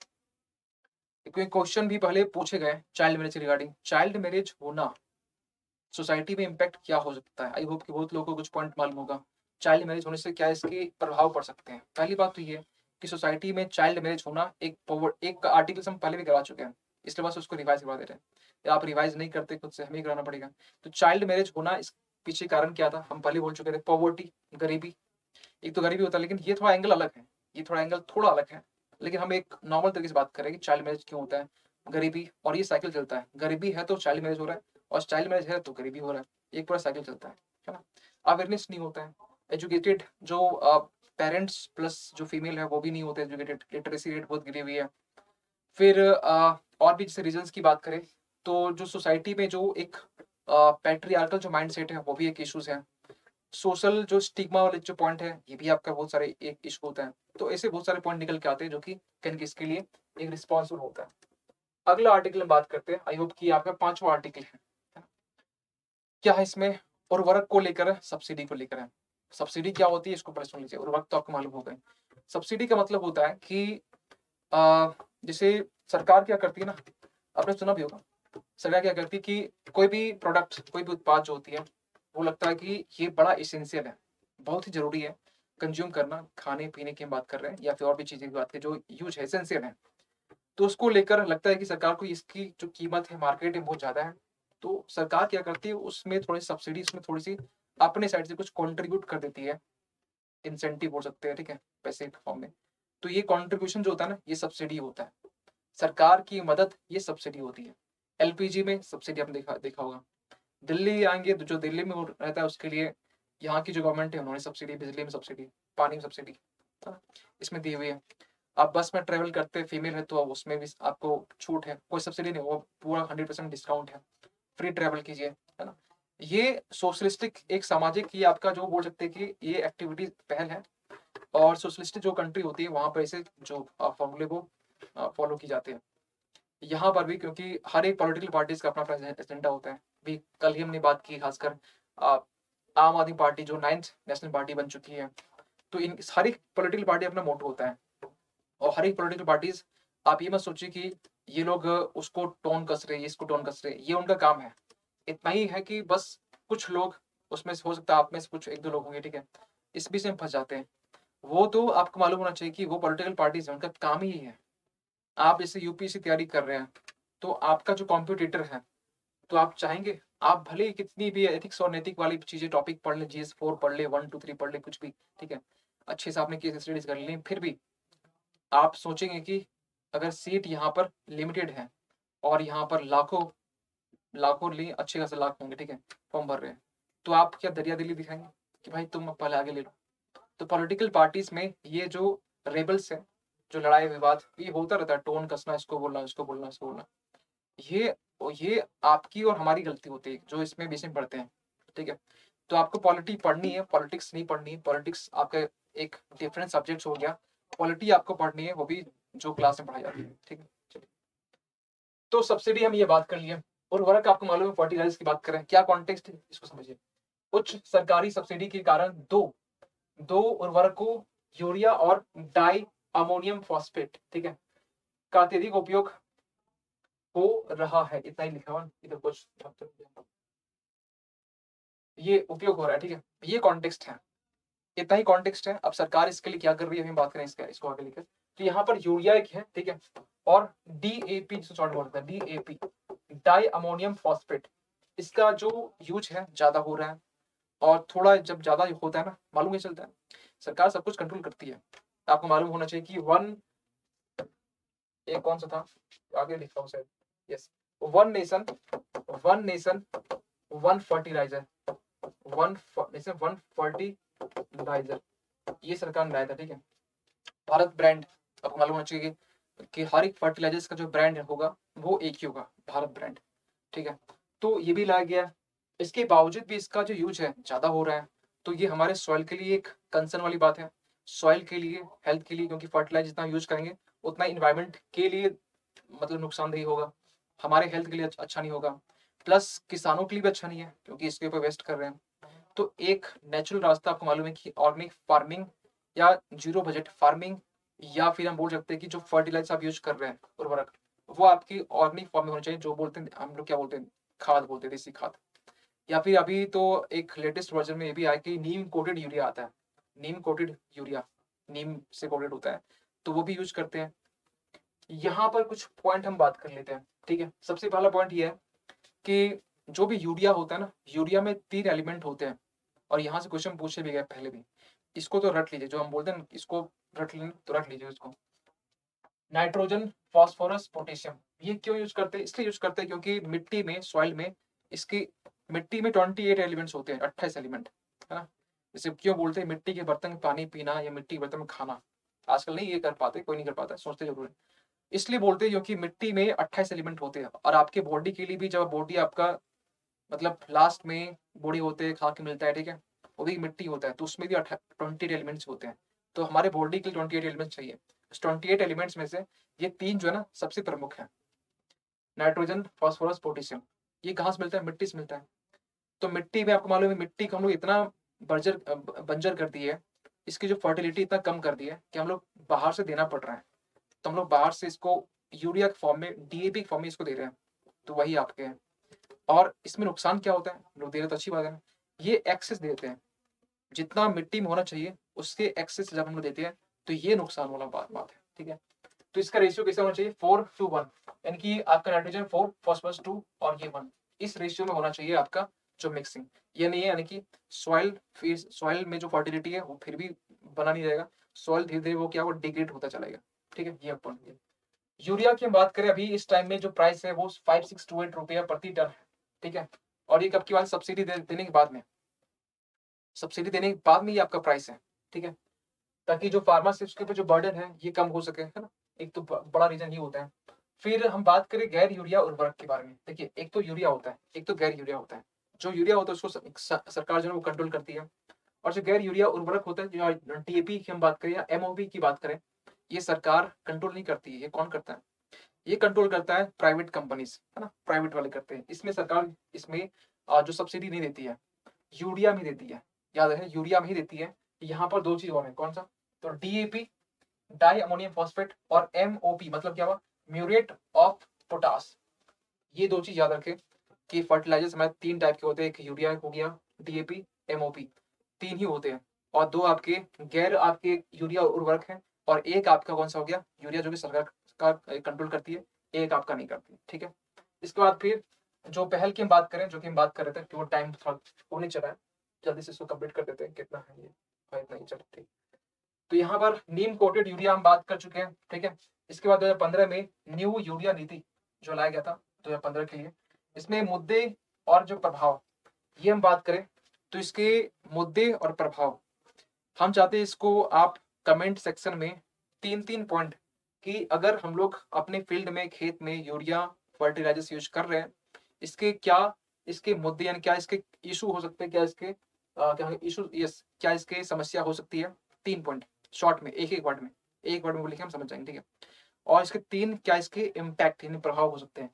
S1: क्योंकि क्वेश्चन भी पहले पूछे गए child marriage regarding, child marriage होना सोसाइटी में इम्पैक्ट क्या हो सकता है। आई होप कि बहुत लोगों को कुछ पॉइंट मालूम होगा चाइल्ड मैरिज होने से क्या इसके प्रभाव पड़ सकते हैं। पहली बात तो ये कि सोसाइटी में चाइल्ड मैरिज होना एक आर्टिकल हम पहले भी करा चुके हैं, इसलिए बस उसको रिवाइज करवा दे रहे हैं। या आप रिवाइज नहीं करते खुद से, हमें कराना पड़ेगा। तो चाइल्ड मैरिज होना इस पीछे कारण क्या था हम पहले बोल चुके थे, पॉवर्टी, गरीबी। एक तो गरीबी होता है, लेकिन ये थोड़ा एंगल अलग है, ये थोड़ा एंगल थोड़ा अलग है। लेकिन हम एक नॉर्मल तरीके से बात करें कि चाइल्ड मैरिज क्यों होता है, गरीबी, और ये साइकिल चलता है, गरीबी है तो चाइल्ड मैरिज हो रहा है, और चाइल्ड मैरिज है तो गरीबी हो रहा है, एक पूरा साइकिल चलता है ना। अवेयरनेस नहीं होता है, एजुकेटेड जो पेरेंट्स प्लस जो फीमेल है वो भी नहीं होते एजुकेटेड, लिटरेसी रेट बहुत गिरी हुई है। फिर और भी जैसे रीजंस की बात करें तो जो सोसाइटी में जो एक पैट्रियार्कल जो माइंडसेट है वो भी एक इश्यूज है। सोशल जो स्टिग्मा वाले जो पॉइंट है ये भी आपका बहुत सारे एक इशू होता है। तो ऐसे बहुत सारे पॉइंट निकल के आते हैं जो कि कहीं इसके लिए एक रिस्पॉन्सिबल होता है। अगला आर्टिकल में बात करते हैं, आई होप कि आपका 5वां आर्टिकल है। क्या है इसमें? उर्वरक को लेकर है, सब्सिडी को लेकर है। सब्सिडी क्या होती है इसको पहले सुन लीजिए, उर्वरक तो आपको मालूम होगा ही। सब्सिडी का मतलब होता है कि जैसे सरकार क्या करती है ना, आपने सुना भी होगा, सरकार क्या करती है कि कोई भी प्रोडक्ट, कोई भी उत्पाद जो होती है वो लगता है कि ये बड़ा इसेंशियल है, बहुत ही जरूरी है कंज्यूम करना, खाने पीने की हम बात कर रहे हैं या फिर और भी चीजें की बात करें जो यूज है, एसेंशियल है। तो उसको लेकर लगता है कि सरकार को इसकी जो कीमत है मार्केट में बहुत ज्यादा है, तो सरकार क्या करती है उसमें थोड़ी सब्सिडी, उसमें थोड़ी सी अपने साइड से कुछ कंट्रीब्यूट कर देती है, इंसेंटिव बोल सकते हैं, ठीक है, पैसे के फॉर्म में। तो ये कंट्रीब्यूशन जो होता है ना ये सब्सिडी होता है, सरकार की मदद ये सब्सिडी होती है। एलपीजी में सब्सिडी आपने देखा देखा होगा। दिल्ली आएंगे तो जो दिल्ली में वो रहता है उसके लिए यहाँ की जो गवर्नमेंट है उन्होंने सब्सिडी, बिजली में सब्सिडी, पानी में सब्सिडी, है ना, इसमें दी हुई है। आप बस में ट्रेवल करते फीमेल है तो उसमें भी आपको छूट है, कोई सब्सिडी नहीं, वो पूरा 100% डिस्काउंट है, फ्री ट्रेवल कीजिए, है ना। ये सोशलिस्टिक एक सामाजिक, ये आपका जो बोल सकते हैं कि ये एक्टिविटी पहल है। और सोशलिस्टिक जो कंट्री होती है वहां पर ऐसे जो फॉर्मूले वो फॉलो की जाते हैं। यहाँ पर भी क्योंकि हर एक पॉलिटिकल पार्टीज का अपना अपना एजेंडा होता है। भी कल ही हमने बात की, खासकर अ, आम आदमी पार्टी जो 9th नेशनल पार्टी बन चुकी है, तो इन हर एक पॉलिटिकल पार्टी अपना मोटो होता है। और हर एक पॉलिटिकल पार्टीज, आप ये मत सोचिए कि ये लोग उसको टोन कस रहे हैं, इसको टोन कस रहे हैं, ये उनका काम है। इतना ही है कि बस कुछ लोग उसमें से, हो सकता है आप में से कुछ एक दो लोग होंगे, ठीक है, इस बीच में फंस जाते हैं। वो तो आपको मालूम होना चाहिए कि वो पॉलिटिकल पार्टीज है, उनका काम ही है। आप जैसे यूपीएससी तैयारी कर रहे हैं, तो आपका जो कॉम्पिटिटर है, तो आप चाहेंगे, आप भले ही कितनी भी एथिक्स और नैतिक वाली चीजें टॉपिक पढ़ ले, जीएस 4 पढ़ ले, 1 2 3 पढ़ ले, कुछ भी, ठीक है, अच्छे से आपने केस स्टडीज कर ली, फिर भी आप सोचेंगे कि अगर सीट यहाँ पर लिमिटेड है और यहाँ पर लाखों लाखों लिए अच्छे खासे लाख होंगे, ठीक है, फॉर्म भर रहे हैं, तो आप क्या दरिया दिली दिखाएंगे कि भाई तुम पहले आगे ले लो। तो पॉलिटिकल पार्टीज में ये जो रेबल्स है, जो लड़ाई विवाद ये होता रहता है, टोन कसना, इसको बोलना, इसको बोलना, इसको बोलना, ये ये आपकी और हमारी गलती होती है जो इसमें बीच में पढ़ते हैं, ठीक है। तो आपको पॉलिटी पढ़नी है, पॉलिटिक्स नहीं पढ़नी है, पॉलिटिक्स आपका एक डिफरेंट सब्जेक्ट हो गया, पॉलिटी आपको पढ़नी है, वो भी जो क्लास में पढ़ाई जाती है, ठीक है। चलिए, तो सब्सिडी हम ये बात कर लिए। उर्वरक आपको मालूम है, फर्टिलाइजर की बात करें, क्या कॉन्टेक्स्ट है इसको समझिए। उच्च सरकारी सब्सिडी के कारण दो दो उर्वरकों, यूरिया और डाई अमोनियम फॉस्फेट, ठीक है, का अत्यधिक उपयोग हो रहा है। इतना ही लिखा हुआ इधर, कुछ ये उपयोग हो रहा है, ठीक है, ये कॉन्टेक्स्ट है, इतना ही कॉन्टेक्स्ट है। अब सरकार इसके लिए क्या कर रही है, हम बात करें इसका, इसको आगे लेकर। तो यहाँ पर यूरिया एक है, ठीक है, और डीएपी जिसे शॉर्ट बोलते हैं, डीएपी, डाई अमोनियम फॉस्फेट, इसका जो यूज है ज्यादा हो रहा है। और थोड़ा जब ज्यादा होता है ना, मालूम नहीं चलता है, सरकार सब कुछ कंट्रोल करती है। आपको मालूम होना चाहिए कि एक कौन सा था, आगे लिखा हूँ शायद, yes, one nation, one nation, one fertiliser, one fertiliser, ये सरकार ने लाया था, ठीक है। भारत ब्रांड, आपको मालूम होना चाहिए कि हर एक फर्टिलाइजर्स का जो ब्रांड होगा वो एक ही होगा, भारत ब्रांड, ठीक है। तो ये भी लाया गया। इसके बावजूद भी इसका जो यूज है ज्यादा हो रहा है, तो ये हमारे सॉइल के लिए एक कंसर्न वाली बात है, सॉइल के लिए, हेल्थ के लिए, क्योंकि फर्टिलाइजर जितना यूज करेंगे उतना इन्वायरमेंट के लिए मतलब नुकसानदेही होगा, हमारे हेल्थ के लिए अच्छा नहीं होगा, प्लस किसानों के लिए भी अच्छा नहीं है क्योंकि इसके ऊपर वेस्ट कर रहे हैं। तो एक नेचुरल रास्ता आपको मालूम है कि ऑर्गेनिक फार्मिंग या जीरो बजट फार्मिंग, या फिर हम बोल सकते हैं कि जो फर्टिलाइजर आप यूज कर रहे हैं, उर्वरक, वो आपकी ऑर्गेनिक फॉर्म में होना चाहिए, जो बोलते हैं हम लोग क्या बोलते हैं, खाद बोलते हैं, देसी खाद। या फिर अभी तो एक लेटेस्ट वर्जन में ये भी आया कि नीम कोटेड यूरिया आता है, नीम कोटेड यूरिया, नीम से कोटेड होता है, तो वो भी यूज करते हैं। यहाँ पर कुछ पॉइंट हम बात कर लेते हैं, ठीक है। सबसे पहला पॉइंट ये है कि जो भी यूरिया होता है ना, यूरिया में 3 एलिमेंट होते हैं, और यहाँ से क्वेश्चन पूछे भी गए पहले भी, इसको तो रट लीजिए, जो हम बोलते हैं ना, इसको रट लें तो रट लीजिए इसको, नाइट्रोजन, फास्फोरस, पोटेशियम। ये क्यों यूज करते हैं, इसलिए यूज करते हैं क्योंकि मिट्टी में, सॉइल में, इसकी मिट्टी में 28 एलिमेंट्स होते हैं, 28 एलिमेंट, है ना। जैसे क्यों बोलते हैं मिट्टी के बर्तन में पानी पीना या मिट्टी के बर्तन में खाना, आजकल नहीं ये कर पाते, कोई नहीं कर पाता, सोचते जरूर है। इसलिए बोलते हैं क्योंकि मिट्टी में 28 एलिमेंट होते हैं, और आपके बॉडी के लिए भी, जब बॉडी आपका मतलब लास्ट में बॉडी होते हैं, खा के मिलता है, ठीक है, वो भी मिट्टी होता है, तो उसमें भी 28 एलिमेंट्स होते हैं। तो हमारे बॉडी के लिए 28 एलिमेंट्स चाहिए। 28 एलिमेंट्स में से ये 3 जो है ना सबसे प्रमुख है, नाइट्रोजन, फास्फोरस, पोटेशियम। ये कहाँ से मिलता है, मिट्टी से मिलता है। तो मिट्टी में आपको मालूम है, मिट्टी को हम लोग इतना बंजर कर दी है, इसकी जो फर्टिलिटी इतना कम कर दी है कि हम लोग बाहर से देना पड़ रहा है। तो हम लोग बाहर से इसको यूरिया के फॉर्म में, डीएपी के फॉर्म में इसको दे रहे हैं, तो वही आपके हैं। और इसमें नुकसान क्या होता है, लोग दे रहे तो अच्छी बात है ना, ये एक्सेस देते हैं, जितना मिट्टी में होना चाहिए उसके एक्सेस जब हम लोग देते हैं, तो ये नुकसान वाला बात है, ठीक है। तो इसका रेशियो कैसे होना चाहिए, 4:1, यानी कि आपका नाइट्रोजन 4, फॉस्फोरस 2 और ये 1, इस रेशियो में होना चाहिए आपका जो मिक्सिंग। ये नहीं है यानी कि सॉइल, फिर सॉइल में जो फर्टिलिटी है वो फिर भी बना नहीं रहेगा, सॉइल धीरे धीरे वो क्या, वो डिग्रेड होता चलेगा, ठीक है। ये पॉइंट। यूरिया की हम बात करें, अभी इस टाइम में जो प्राइस है वो 5628 रुपया प्रति टन है, ठीक है। और ये कब की बात, सब्सिडी देने के बाद में, सब्सिडी देने के बाद में ये आपका प्राइस है, ठीक है, ताकि जो फार्मर्स है उसके ऊपर जो बर्डन है ये कम हो सके, है ना। एक तो बड़ा रीजन ये होता है। फिर हम बात करें गैर यूरिया उर्वरक के बारे में। देखिए, एक तो यूरिया होता है, एक तो गैर यूरिया होता है। जो यूरिया होता है उसको सरकार जो है वो कंट्रोल करती है, और जो गैर यूरिया उर्वरक होता है, जो डीएपी की हम बात करें या एमओपी की बात करें, ये सरकार कंट्रोल नहीं करती है। ये कौन करता है? ये कंट्रोल करता है प्राइवेट कंपनीज, है ना, प्राइवेट वाले करते हैं। इसमें सरकार इसमें जो सब्सिडी नहीं देती है, यूरिया में देती है। याद है, यूरिया में ही देती है। यहाँ पर दो चीज और है, कौन सा? तो डीएपी, डाई अमोनियम फॉस्फेट, और एमओपी मतलब क्या हुआ? Muriate of potash. ये दो चीज याद रखें कि फर्टिलाइजर्स हमारे तीन टाइप के होते हैं। एक यूरिया हो गया, डीएपी, एमओपी, तीन ही होते हैं। और दो आपके गैर आपके यूरिया उर्वरक हैं, और एक आपका कौन सा हो गया? यूरिया, जो कि सरकार का कंट्रोल करती है, एक आपका नहीं करती, ठीक है। इसके बाद फिर जो पहल की हम बात करें, जो कि हम बात कर रहे थे कि वो टाइम थोड़ा होने चला है, जल्दी से इसको कंप्लीट कर देते हैं। कितना है ये? इतना ही, चलो ठीक। तो यहाँ पर नीम कोटेड यूरिया हम बात कर चुके हैं, ठीक है। इसके बाद 2015 में न्यू यूरिया नीति जो लाया गया था 2015 के लिए, इसमें मुद्दे और जो प्रभाव, ये हम बात करें तो इसके मुद्दे और प्रभाव हम चाहते हैं इसको आप कमेंट सेक्शन में 3-3 पॉइंट, कि अगर हम लोग अपने फील्ड में, खेत में यूरिया फर्टिलाइजर्स यूज कर रहे हैं, इसके क्या, इसके मुद्दे यानी क्या इसके इशू हो सकते हैं, क्या इसके क्या इशू, यस, क्या इसके समस्या हो सकती है। 3 पॉइंट शॉर्ट में, एक एक वर्ड में, एक वर्ड में बोल के हम समझ जाएंगे, ठीक है। और इसके तीन, क्या इसके इम्पैक्ट यानी प्रभाव हो सकते हैं।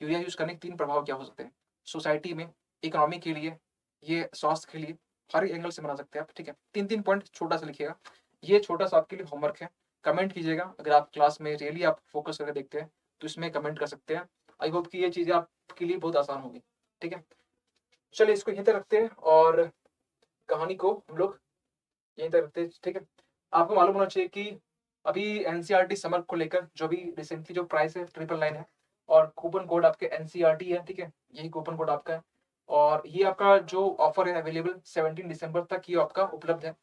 S1: यूरिया यूज करने के तीन प्रभाव क्या हो सकते हैं सोसाइटी में, इकोनॉमी के लिए, ये स्वास्थ्य के लिए, हर एंगल से बना सकते हैं आप, ठीक है। 3-3 पॉइंट छोटा सा लिखिएगा। ये छोटा सा आपके लिए होमवर्क है। कमेंट कीजिएगा, अगर आप क्लास में रियली आप फोकस करके देखते हैं तो इसमें कमेंट कर सकते हैं। आई होप कि ये चीजें आपके लिए बहुत आसान होगी, ठीक है। चलिए इसको यहीं तक रखते हैं, और कहानी को हम लोग यहीं तक रखते हैं, ठीक है। आपको मालूम होना चाहिए कि अभी एनसीईआरटी समर को लेकर जो भी रिसेंटली जो प्राइस है 999 है, और कूपन कोड आपके एनसीईआरटी है, ठीक है। यही कूपन कोड आपका है, और ये आपका जो ऑफर है अवेलेबल 17 दिसंबर तक ये आपका उपलब्ध है।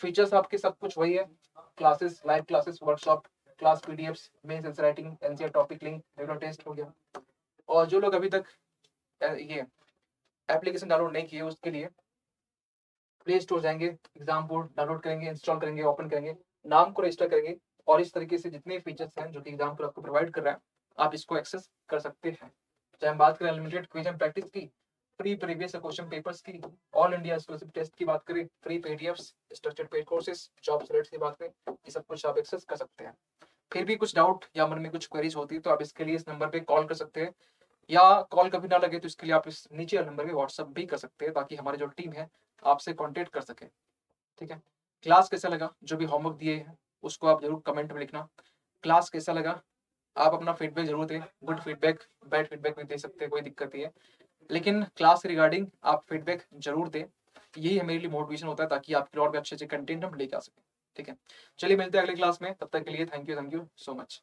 S1: फीचर्स आपके सब कुछ वही है, classes, live classes, workshop, class PDFs, mains answer writing, NCERT topic link, regular test हो गया। और जो लोग अभी तक ये एप्लीकेशन डाउनलोड नहीं किए, उसके लिए प्ले स्टोर जाएंगे, एग्जाम बोर्ड डाउनलोड करेंगे, इंस्टॉल करेंगे, ओपन करेंगे, नाम को रजिस्टर करेंगे, और इस तरीके से जितने फीचर्स हैं जो कि एग्जाम पर आपको प्रोवाइड कर रहा है, आप इसको एक्सेस कर सकते हैं। चाहे हम बात करें अनलिमिटेड क्विज एंड प्रैक्टिस की, फ्री प्रीवियस क्वेश्चन पेपर्स की, ऑल इंडिया एक्सक्लूसिव टेस्ट की बात करें, free PDFs, structured paid courses, job related की बात करें, ये सब कुछ आप एक्सेस कर सकते हैं। फिर भी कुछ डाउट या मन में कुछ क्वेरीज होती है तो आप इसके लिए इस नंबर पे कॉल कर सकते हैं, या कॉल कभी ना लगे तो इसके लिए आप इस नीचे वाले नंबर पे व्हाट्सअप भी कर सकते हैं, ताकि हमारी जो टीम है आपसे कांटेक्ट कर सके, ठीक है। क्लास कैसा लगा, जो भी होमवर्क दिए हैं उसको आप जरूर कमेंट में लिखना। क्लास कैसा लगा, आप अपना फीडबैक जरूर दें, गुड फीडबैक, बैड फीडबैक भी दे सकते हैं, कोई दिक्कत नहीं है, लेकिन क्लास रिगार्डिंग आप फीडबैक जरूर दें। यही है मेरे लिए मोटिवेशन होता है, ताकि आपके और भी अच्छे अच्छे कंटेंट हम लेके आ सकें, ठीक है। चलिए मिलते हैं अगली क्लास में, तब तक के लिए थैंक यू सो मच।